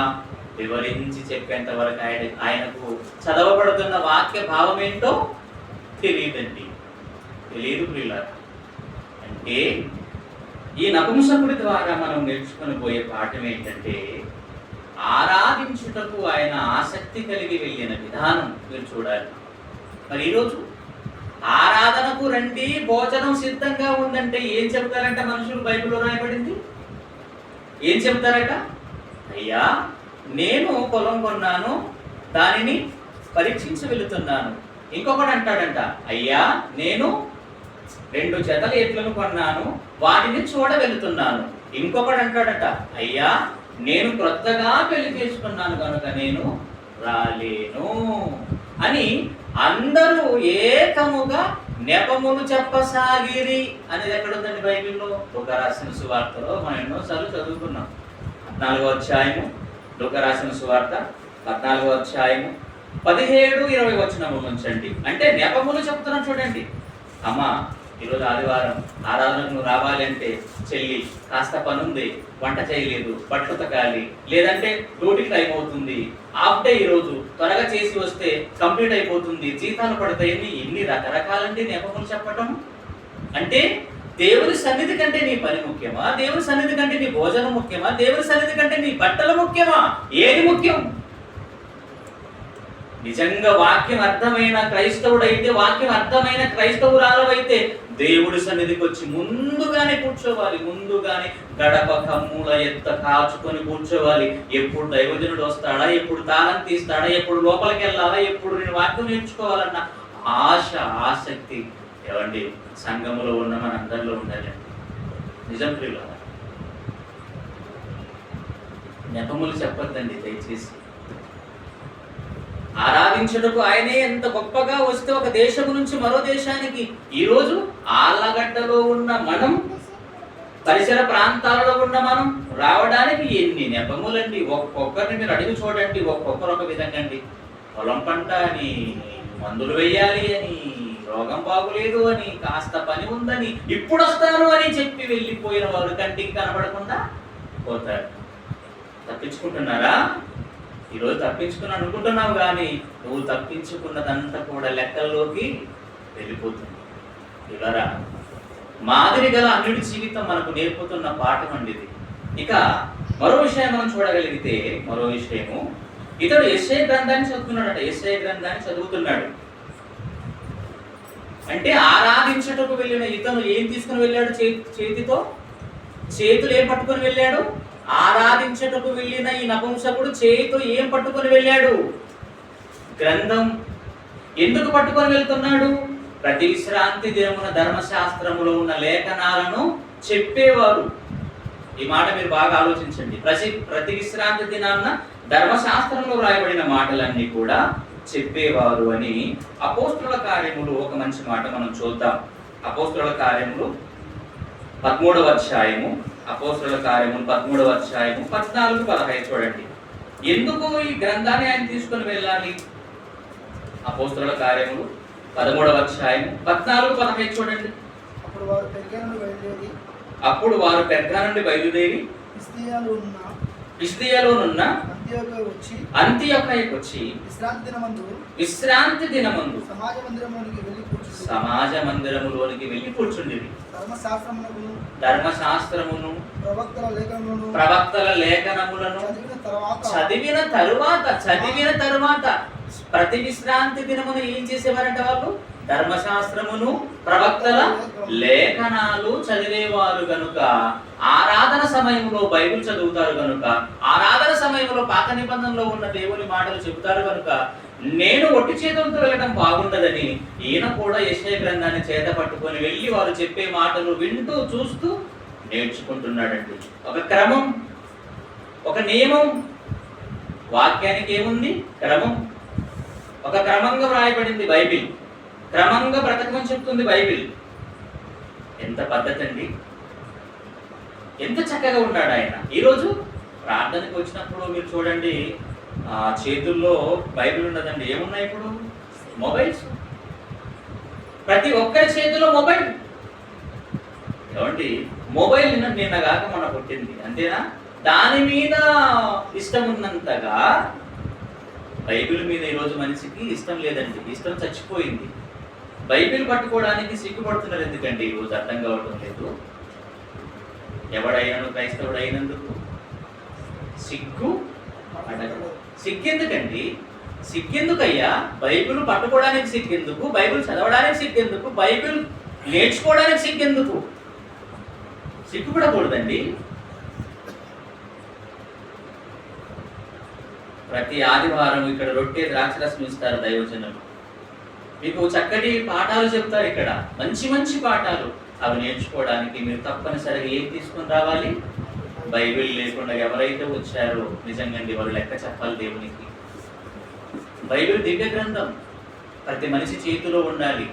వివరించి చెప్పేంత వరకు ఆయనకు చదవబడుతున్న వాక్య భావం ఏంటో తెలియదండి. తెలియదు ప్రియులారా. అంటే ఈ నపుంసకుడి ద్వారా మనం నేర్చుకొని పోయే పాఠం ఏంటంటే, ఆరాధించుటకు ఆయన ఆసక్తి కలిగి వెళ్ళిన విధానం మీరు చూడాలి. మరి ఈరోజు ఆరాధనకు రండి, భోజనం సిద్ధంగా ఉందంటే ఏం చెప్తారంట మనుషులు? బైబిల్లో రాయబడింది ఏం చెప్తారట? అయ్యా నేను పొలం కొన్నాను, దానిని పరీక్షించి వెళుతున్నాను. ఇంకొకటి అంటాడంట, అయ్యా నేను 2 జతల ఎడ్లను కొన్నాను, వాటిని చూడ వెళుతున్నాను. ఇంకొకటి అంటాడట, అయ్యా నేను క్రొత్తగా పెళ్లి చేసుకున్నాను కనుక నేను రాలేను అని అందరూ ఏకముగా నెపములు చెప్పసాగిరి అనేది ఎక్కడ ఉందండి బైబిల్లో? లూకా రాసిన సువార్తలో మనం ఎన్నోసార్లు చదువుకున్నాం. 14వ అధ్యాయము, లూకా రాసిన సువార్త 14వ అధ్యాయము 17-20 వచనముల నుంచి అండి. అంటే నెపములు చెప్తున్నాం చూడండి. అమ్మా ఈరోజు ఆదివారం ఆరాధనకు నువ్వు రావాలి అంటే, చెల్లి కాస్త పని ఉంది, వంట చేయలేదు, బట్టలు ఉతకాలి, లేదంటే డ్యూటీకి టైం అవుతుంది, హాఫ్ డే ఈరోజు త్వరగా చేసి వస్తే కంప్లీట్ అయిపోతుంది, జీతాలు పడతాయని ఎన్ని రకరకాలంటే నెపములు చెప్పటం. అంటే దేవుని సన్నిధి కంటే నీ పని ముఖ్యమా? దేవుని సన్నిధి కంటే నీ భోజనం ముఖ్యమా? దేవుని సన్నిధి కంటే నీ బట్టలు ముఖ్యమా? ఏది ముఖ్యం? నిజంగా వాక్యం అర్థమైన క్రైస్తవుడైతే, వాక్యం అర్థమైన క్రైస్తవురాలవైతే దేవుడి సన్నిధికి వచ్చి ముందుగానే కూర్చోవాలి. ముందుగానే గడప కమ్ముల ఎత్త కాచుకొని కూర్చోవాలి. ఎప్పుడు దైవజనుడు వస్తాడా, ఎప్పుడు తాళం తీస్తాడా, ఎప్పుడు లోపలికి వెళ్ళాలా, ఎప్పుడు నేను వాక్యం నేర్చుకోవాలన్న ఆశ, ఆసక్తి ఏమండి సంఘములో ఉన్న మనందరిలో ఉండాలండి. నిజం ప్రియులారా, నెపములు చెప్పొద్దండి దయచేసి. ఆరాధించుటకు ఆయనే ఎంత గొప్పగా వస్తే ఒక దేశం నుంచి మరో దేశానికి, ఈరోజు ఆళ్ళగడ్డలో ఉన్న మనం, పరిసర ప్రాంతాలలో ఉన్న మనం రావడానికి ఎన్ని నెపములండి. ఒక్కొక్కరిని మీరు అడిగి చూడండి, ఒక్కొక్కరు ఒక విధంగా అండి. పొలం పంట అని, మందులు వేయాలి అని, రోగం బాగులేదు అని, కాస్త పని ఉందని, ఇప్పుడు వస్తాను అని చెప్పి వెళ్ళిపోయిన వాడు కంటికి కనబడకుండా పోతారు. తప్పించుకుంటున్నారా? ఈరోజు తప్పించుకుని అనుకుంటున్నావు, కానీ నువ్వు తప్పించుకున్నదంతా కూడా లెక్కల్లోకి వెళ్ళిపోతుంది. ఇలారా మాదిరి గల అన్యుడి జీవితం మనకు నేర్పుతున్న పాఠం అండి ఇది. ఇక మరో విషయం మనం చూడగలిగితే, మరో విషయము, ఇతడు యెషయా గ్రంథాన్ని చదువుతున్నాడట. యెషయా గ్రంథాన్ని చదువుతున్నాడు అంటే ఆరాధించటకు వెళ్ళిన ఇతను ఏం తీసుకుని వెళ్ళాడు? చేతితో, చేతులు ఏం పట్టుకొని వెళ్ళాడు? ఆరాధించటకు వెళ్ళిన ఈ నపుంసకుడు చేతితో ఏం పట్టుకొని వెళ్ళాడు? గ్రంథం. ఎందుకు పట్టుకొని వెళ్తున్నాడు? ప్రతి విశ్రాంతి దినమున ధర్మశాస్త్రములో ఉన్న లేఖనాలను చెప్పేవారు. ఈ మాట మీరు బాగా ఆలోచించండి. ప్రతి విశ్రాంతి దినాన్న ధర్మశాస్త్రంలో రాయబడిన మాటలన్నీ కూడా చెప్పేవారు అని అపోస్తలుల కార్యములు ఒక మంచి మాట మనం చూద్దాం. అపోస్తలుల కార్యములు 13వ అధ్యాయము, అపోస్తలుల కార్యములు 13వ అధ్యాయము 14-15 చూడండి. ఎందుకు ఈ గ్రంథాన్ని ఆయన తీసుకుని వెళ్ళాలి? అపోస్తలుల కార్యములు 13వ అధ్యాయము 14-15 చూడండి. అప్పుడు వారు పెర్గా నుండి బయలుదేరి పిసిదియలోనున్న అంతియొక్కకు వచ్చి విశ్రాంతి దినమందు సమాజ మందిరములోనికి వెళ్ళి కూర్చుండిరి. ధర్మశాస్త్రమును ప్రవక్తల లేఖనములను చదివిన తరువాత ప్రతి విశ్రాంతి దినమున ఏం చేసేవారంట వాళ్ళు? ధర్మశాస్త్రమును ప్రవక్తల లేఖనాలు చదివేవారు గనుక, ఆరాధన సమయంలో బైబిల్ చదువుతారు గనుక, ఆరాధన సమయంలో పాత నిబంధనలో ఉన్న దేవుని మాటలు చెబుతారు గనుక, నేను ఒట్టి చేతులతో వెళ్ళడం బాగుండదని ఈయన కూడా యెషయా గ్రంథాన్ని చేత పట్టుకొని వెళ్ళి వారు చెప్పే మాటలు వింటూ చూస్తూ నేర్చుకుంటున్నాడండి. ఒక క్రమం, ఒక నియమం. వాక్యానికి ఏముంది? క్రమం. ఒక క్రమంగా వ్రాయబడింది బైబిల్. క్రమంగా బ్రతకమని చెప్తుంది బైబిల్. ఎంత పద్ధతి అండి! ఎంత చక్కగా ఉన్నాడు ఆయన. ఈరోజు ప్రార్థనకు వచ్చినప్పుడు మీరు చూడండి, చేతుల్లో బైబిల్ ఉండదండి. ఏమున్నాయి ఇప్పుడు? మొబైల్స్. ప్రతి ఒక్కరి చేతిలో మొబైల్. ఏమండి, మొబైల్ నిన్నగాక మన పుట్టింది, అంతేనా? దాని మీద ఇష్టం ఉన్నంతగా బైబిల్ మీద ఈరోజు మనిషికి ఇష్టం లేదండి. ఇష్టం చచ్చిపోయింది. బైబిల్ పట్టుకోవడానికి సిగ్గుపడుతున్నారు. ఎందుకండి ఈరోజు అర్థం కావటం లేదు. ఎవడైనా క్రైస్తవుడు అయినందుకు సిగ్గు అడగడు. సిగ్గెందుకండి? సిగ్గెందుకయ్యా? బైబిల్ పట్టుకోవడానికి సిగ్గెందుకు? బైబిల్ చదవడానికి సిగ్గెందుకు? బైబిల్ నేర్చుకోవడానికి సిగ్గెందుకు? సిగ్గుపడకూడదండి. ప్రతి ఆదివారం ఇక్కడ రొట్టె ద్రాక్షరసం ఇస్తారు దైవజనులు. మీకు చక్కటి పాఠాలు చెప్తారు ఇక్కడ, మంచి మంచి పాఠాలు. అవి నేర్చుకోవడానికి మీరు తప్పనిసరిగా ఏం తీసుకొని రావాలి? బైబిల్ లేకుండా ఎవరైతే వచ్చారో నిజంగా వారు లెక్క చెప్పాలి దేవునికి. బైబిల్ దివ్య గ్రంథం, ప్రతి మనిషి చేతిలో ఉండాలి.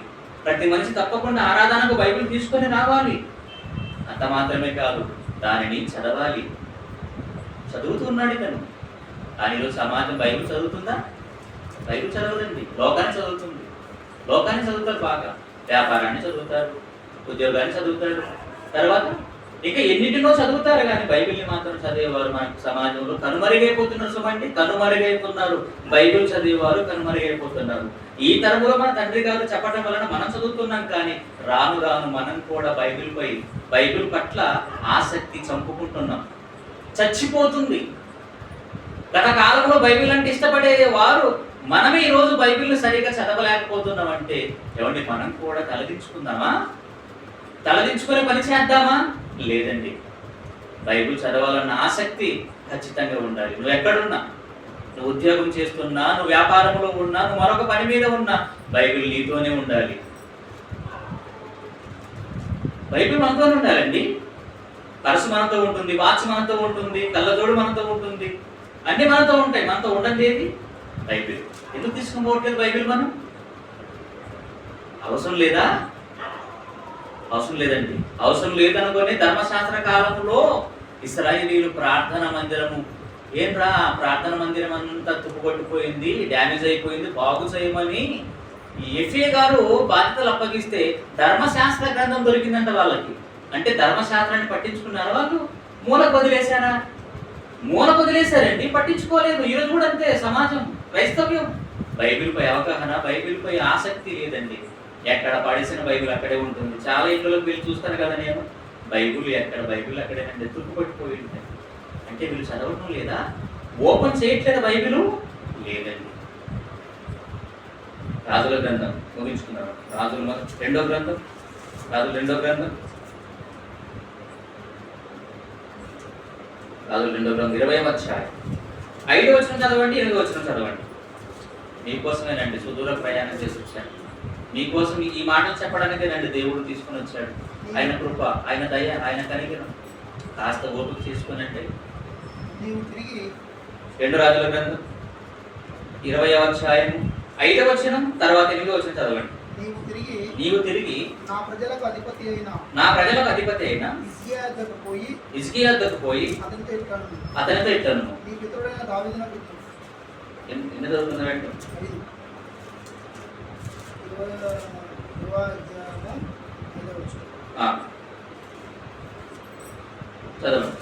ప్రతి మనిషి తప్పకుండా ఆరాధనకు బైబిల్ తీసుకొని రావాలి. అంత మాత్రమే కాదు, దానిని చదవాలి. చదువుతున్నాడు ఇతను. కానీ ఈరోజు సమాజం బైబిల్ చదువుతుందా? బైబిల్ చదవదండి. లోకాన్ని చదువుతుంది. లోకాన్ని చదువుతారు బాగా. వ్యాపారాన్ని చదువుతారు, ఉద్యోగాన్ని చదువుతారు, తర్వాత ఇంకా ఎన్నిటినో చదువుతారు. కానీ బైబిల్ని మాత్రం చదివేవారు మనకు సమాజంలో కనుమరుగైపోతున్నారు. సుమండి, కనుమరుగైపోతున్నారు. బైబిల్ చదివేవారు కనుమరుగైపోతున్నారు. ఈ తరములో మన తండ్రి గారు చెప్పడం వలన మనం చదువుతున్నాం. కానీ రాను రాను మనం కూడా బైబిల్ పట్ల ఆసక్తి చంపుకుంటున్నాం. చచ్చిపోతుంది. గత కాలంలో బైబిల్ అంటే ఇష్టపడే వారు మనమే ఈరోజు బైబిల్ని సరిగా చదవలేకపోతున్నాం. అంటే ఏమండి, మనం కూడా తలదించుకుందామా? తలదించుకునే పని చేద్దామా? లేదండి. బైబిల్ చదవాలన్న ఆసక్తి ఖచ్చితంగా ఉండాలి. నువ్వు ఎక్కడున్నా, నువ్వు ఉద్యోగం చేస్తున్నా, నువ్వు వ్యాపారంలో ఉన్నా, నువ్వు మరొక పని మీద ఉన్నా, బైబిల్ నీతోనే ఉండాలి. బైబిల్ మనతోనే ఉండాలండి. పర్సు మనతో ఉంటుంది, వాచ్ మనతో ఉంటుంది, కళ్ళజోడు మనతో ఉంటుంది, అన్ని మనతో ఉంటాయి. మనతో ఉండదు ఏది? బైబిల్. ఎందుకు తీసుకుని పోవట్లేదు బైబిల్? మనం అవసరం లేదా? అవసరం లేదండి. అవసరం లేదనుకొని ధర్మశాస్త్ర కాలంలో ఇశ్రాయేలీయులు ప్రార్థన మందిరము, ఏంట్రా ప్రార్థన మందిరం అంతా తుప్పుకొట్టిపోయింది, డ్యామేజ్ అయిపోయింది, బాగు చేయమని ఎఫ్ఏ గారు బాధ్యతలు అప్పగిస్తే ధర్మశాస్త్ర గ్రంథం దొరికిందంట వాళ్ళకి. అంటే ధర్మశాస్త్రాన్ని పట్టించుకున్నారా వాళ్ళు? మూలకు వదిలేశారా? మూలకు వదిలేశారండి, పట్టించుకోలేదు. ఈరోజు కూడా అంతే సమాజం, క్రైస్తవ్యం. బైబిల్పై అవగాహన, బైబిల్పై ఆసక్తి లేదండి. ఎక్కడ పడేసిన బైబిల్ అక్కడే ఉంటుంది. చాలా ఇళ్ళలోకి వెళ్ళి చూస్తాను కదా నేను, బైబిల్ ఎక్కడ, బైబిల్ అక్కడేనండి, తుప్పుపట్టిపోయి ఉంటాయి. అంటే వీళ్ళు చదవడం లేదా? ఓపెన్ చేయట్లేదు బైబిల్? లేదండి. రాజుల గ్రంథం ముగించుకున్నాను. రాజుల రెండో గ్రంథం 20వ అధ్యాయం 5వ వచనం చదవండి, 8వ వచనం చదవండి. మీకోసమేనండి సుదూర ప్రయాణం చేసి వచ్చాను. మీకోసం ఈ మాటలు చెప్పడానికేనండి దేవుడు తీసుకొని వచ్చాడు. ఆయన కృప, ఆయన దయ, ఆయన కనికరం. కాస్త ఓపిక తీసుకునండి. 2 రాజుల గ్రంథం 20వ అధ్యాయం 5వ వచనం తర్వాత 8వ వచనం చదవండి. నీవు తిరిగి నా ప్రజలకు అధిపతి అయిన హిజ్కియా వద్దకు పోయి అతనితో ఇట్లను. ఎన్ని చదువుతున్నారంటే చదవండి.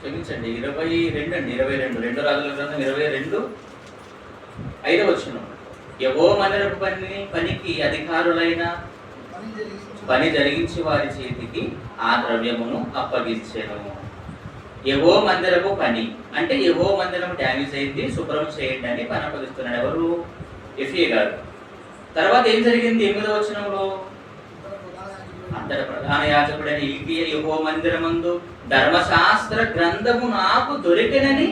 క్షమించండి, 22 అండి. 2 రాజుల గ్రంథం 22 5వ వచనం. యెహోవా మందిరపు పనికి అధికారులైన పని జరిగించి వారి చేతికి ఆ ద్రవ్యమును అప్పగించెను. యెహోవా మందిరపు పని అంటే యెహోవా మందిరం డ్యామేజ్ అయింది, శుభ్రం చేయండి అని పని అప్పగిస్తున్నాడు. ఎవరు? ఎఫ్ఏ గారు. తర్వాత ఏం జరిగింది? 8వ వచనంలో అంతట ప్రధాన యాజకుడైన హిల్కీయా యెహోవా మందిరమందు ధర్మశాస్త్ర గ్రంథము నాకు దొరికినని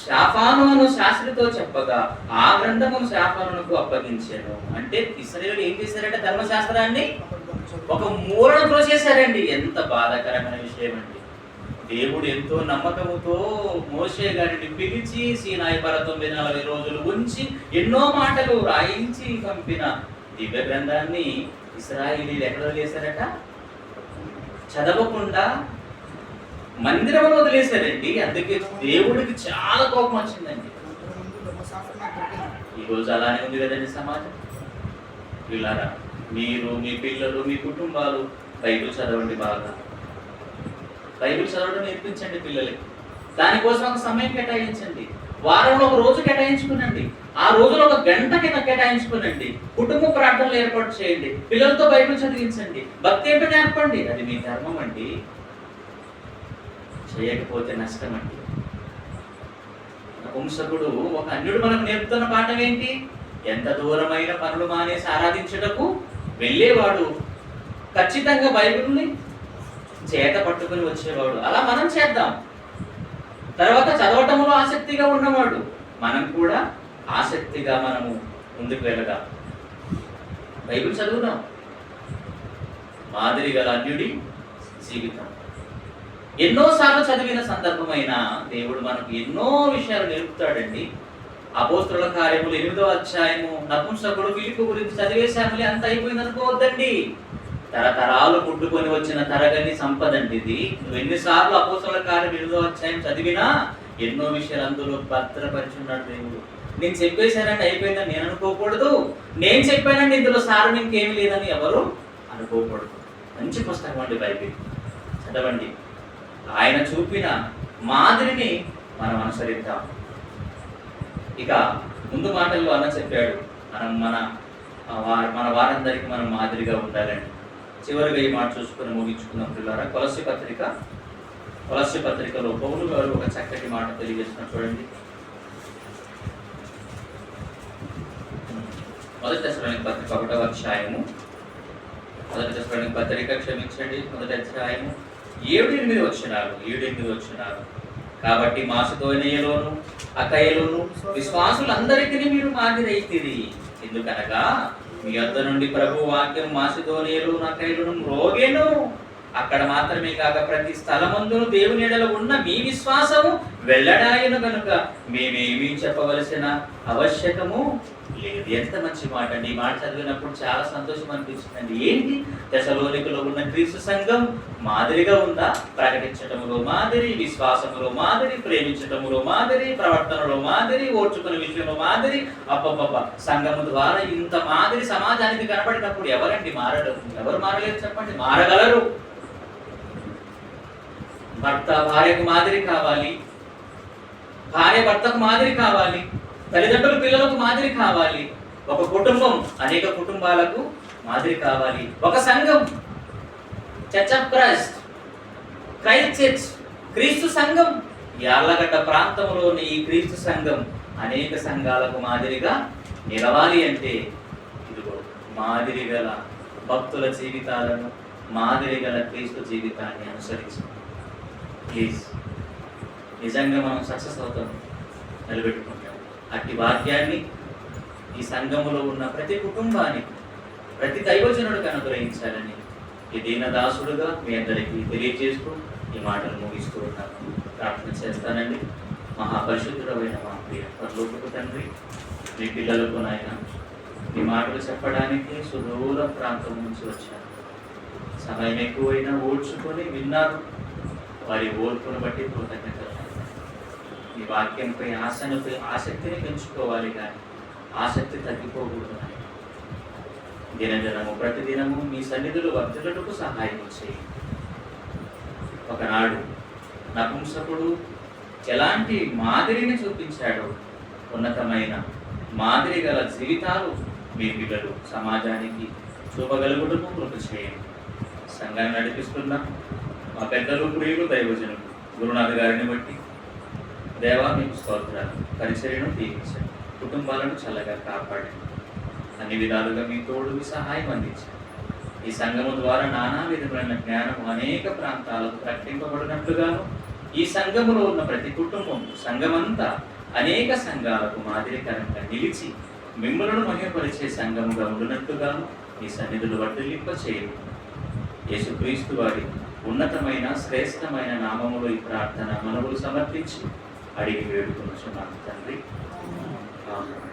షాఫాను అను శాస్త్రితో చెప్పగా ఆ గ్రంథమును షాఫానుకు అప్పగించాను. అంటే ఇశ్రాయేలు ఏం చేశారంటే ధర్మశాస్త్రాన్ని ఒక మూలన త్రోసేశారండి. ఎంత బాధాకరమైన విషయం అండి. దేవుడు ఎంతో నమ్మకముతో మోషే గారిని పిలిచి సీనాయి పర్వతం మీద 40 రోజులు ఉంచి ఎన్నో మాటలు రాయించి పంపిన దివ్య గ్రంథాన్ని ఇశ్రాయేలీయులు ఎక్కడ వదిలేశారట? చదవకుండా మందిరంలో వదిలేశారండి. అందుకే దేవుడికి చాలా కోపం వచ్చిందండి. ఈరోజు అలానే ఉంది కదండి సమాజం. పిల్లరా, మీరు, మీ పిల్లలు, మీ కుటుంబాలు బైబిల్ చదవండి. బాగా బైబిల్ చదవడం నేర్పించండి పిల్లలకి. దానికోసం ఒక సమయం కేటాయించండి. వారంలో ఒక రోజు కేటాయించుకునండి. ఆ రోజులో ఒక గంట కేటాయించుకునండి. కుటుంబ ప్రార్థనలు ఏర్పాటు చేయండి. పిల్లలతో బైబిల్ చదివించండి. భక్తి ఏంటో నేర్పండి. అది మీ ధర్మం అండి. చేయకపోతే నష్టం అండి. నపుంసకుడు ఒక అన్యుడు మనకు నేర్పుతున్న పాఠం ఏంటి? ఎంత దూరమైన పనులు మానేసి ఆరాధించుటకు వెళ్ళేవాడు ఖచ్చితంగా బైబిల్ని చేత పట్టుకుని వచ్చేవాడు. అలా మనం చేద్దాం. తర్వాత చదవటంలో ఆసక్తిగా ఉన్నవాడు మనం కూడా ఆసక్తిగా మనము ముందుకు వెళ్ళగా బైబిల్ చదువుదాం. మాదిరి గల అన్యుడి జీవితం ఎన్నోసార్లు చదివిన సందర్భమైన దేవుడు మనకు ఎన్నో విషయాలు నేర్పుతాడండి. అపోస్తలుల కార్యములు 8వ అధ్యాయము నపుంసకుడు ఫిలిప్పు గురించి చదివేశాములే అంత అయిపోయింది అనుకోవద్దండి. తరతరాలు పుట్టుకొని వచ్చిన తరగని సంపద అండి ఇది. నువ్వు ఎన్నిసార్లు అపోస్తలుల కార్యం 8వ అధ్యాయం చదివినా ఎన్నో విషయాలు అందులో భద్రపరిచున్నాడు దేవుడు. నేను చెప్పేశానంటే అయిపోయిందని నేను అనుకోకూడదు. నేను చెప్పానండి ఇందులో సారం ఇంకేమీ లేదని ఎవరు అనుకోకూడదు. మంచి పుస్తకం అండి బైబిల్, చదవండి. ఆయన చూపిన మాదిరిని మనం అనుసరిద్దాం. ఇక ముందు మాటల్లో అన్న చెప్పాడు, మన వారందరికీ మనం మాదిరిగా ఉండాలండి. చివరిగా ఈ మాట చూసుకుని ముగించుకున్నాం పిల్లరా. కొలస్సీ పత్రికలో పౌలు గారు ఒక చక్కటి మాట తెలియజేస్తున్నారు చూడండి. మొదటి దశలోని పత్రిక 1వ అధ్యాయము, మొదటి దశలోని పత్రిక క్షమించండి, మొదటి అధ్యాయము 7-8 వచనాలు. కాబట్టి మాసిదోనియలోను అకయలోను విశ్వాసులందరికీ మీరు మాదిరైతిరి. ఎందుకనగా మీ వద్ద నుండి ప్రభు వాక్యం మాసిదోనియలు అకయలోను మ్రోగెను. అక్కడ మాత్రమే కాక ప్రతి స్థలమందును దేవుని ఎడల ఉన్న మీ విశ్వాసము వెల్లడాయను కనుక మేమేమీ చెప్పవలసిన ఆవశ్యకము లేదు. ఎంత మంచి మాట అండి. ఈ మాట చదివినప్పుడు చాలా సంతోషం అనిపించిందండి. ఏంటి? దశలోనికలో ఉన్న క్రీస్తు సంఘం మాదిరిగా ఉందా? ప్రకటించటములో మాదిరి, విశ్వాసములో మాదిరి, ప్రేమించటములో మాదిరి, ప్రవర్తనలో మాదిరి, ఓర్చుకునే విషయంలో మాదిరి. అబ్బబ్బబ్బ, సంఘము ద్వారా ఇంత మాదిరి సమాజానికి కనబడినప్పుడు ఎవరండి మారడం? ఎవరు మారలేరు చెప్పండి? మారగలరు. భర్త భార్యకు మాదిరి కావాలి, భార్య భర్తకు మాదిరి కావాలి, తల్లిదండ్రులు పిల్లలకు మాదిరి కావాలి, ఒక కుటుంబం అనేక కుటుంబాలకు మాదిరి కావాలి, ఒక సంఘం చర్చ్ ఆఫ్ క్రైస్ట్ చర్చ్ క్రీస్తు సంఘం యార్లగడ్డ ప్రాంతంలోని ఈ క్రీస్తు సంఘం అనేక సంఘాలకు మాదిరిగా నిలవాలి. అంటే ఇదిగో మాదిరి గల భక్తుల జీవితాలను, మాదిరి గల క్రీస్తు జీవితాన్ని అనుసరించాలి. ప్లీజ్, నిజంగా మనం సక్సెస్ అవుతాం, నిలబెట్టుకుంటాం. అట్టి వాక్యాన్ని ఈ సంఘములో ఉన్న ప్రతి కుటుంబానికి, ప్రతి దైవజనుడికి అనుగ్రహించాలని ఈ దీనదాసుడుగా మీ అందరికీ తెలియజేస్తూ ఈ మాటలు ముగిస్తూ ఉన్నాను. ప్రార్థన చేస్తానండి. మహాపరిశుద్ధుడమైన మా ప్రియ పరలోకపు తండ్రి, మీ పిల్లలకు నాయన మీ మాటలు చెప్పడానికి సుదూర ప్రాంతం నుంచి వచ్చారు. సమయం ఎక్కువైనా ఓడ్చుకొని విన్నారు. వారి ఓర్పును బట్టి కృతజ్ఞతలు. ఈ వాక్యంపై ఆసక్తిని పెంచుకోవాలి, కానీ ఆసక్తి తగ్గిపోకూడదు. దినదినము ప్రతిదినము మీ సన్నిధులు వర్ధులకు సహాయం చేయి. ఒకనాడు నపుంసకుడు ఎలాంటి మాదిరిని చూపించాడో ఉన్నతమైన మాదిరి గల జీవితాలు మీ పిల్లలు సమాజానికి చూపగలుగుటకు కృప చేయండి. సంఘాన్ని నడిపిస్తున్న మా పెద్దలు, ప్రియులు, దైవజనులు గురునాథ్ గారిని బట్టి దేవా మీకు స్తోత్రాలు. పరిచర్యను దీవించండి, కుటుంబాలను చల్లగా కాపాడండి, అన్ని విధాలుగా మీ తోడు సహాయం అందించండి. ఈ సంఘము ద్వారా నానా విధములైన జ్ఞానం అనేక ప్రాంతాలకు ప్రకటింపబడినట్లుగాను ఈ సంఘములో ఉన్న ప్రతి కుటుంబం, సంఘమంతా అనేక సంఘాలకు మాదిరికరంగా నిలిచి మిమ్మలను మహిమపరిచే సంఘముగా ఉండునట్లుగాను ఈ సన్నిధులు వర్ధిల్లింప చేయము. యేసుక్రీస్తు వారి ఉన్నతమైన శ్రేష్టమైన నామములో ఈ ప్రార్థన మనవులు సమర్పించి అడిగి వేడుకొనుచున్నాను తండ్రి. ఆమేన్.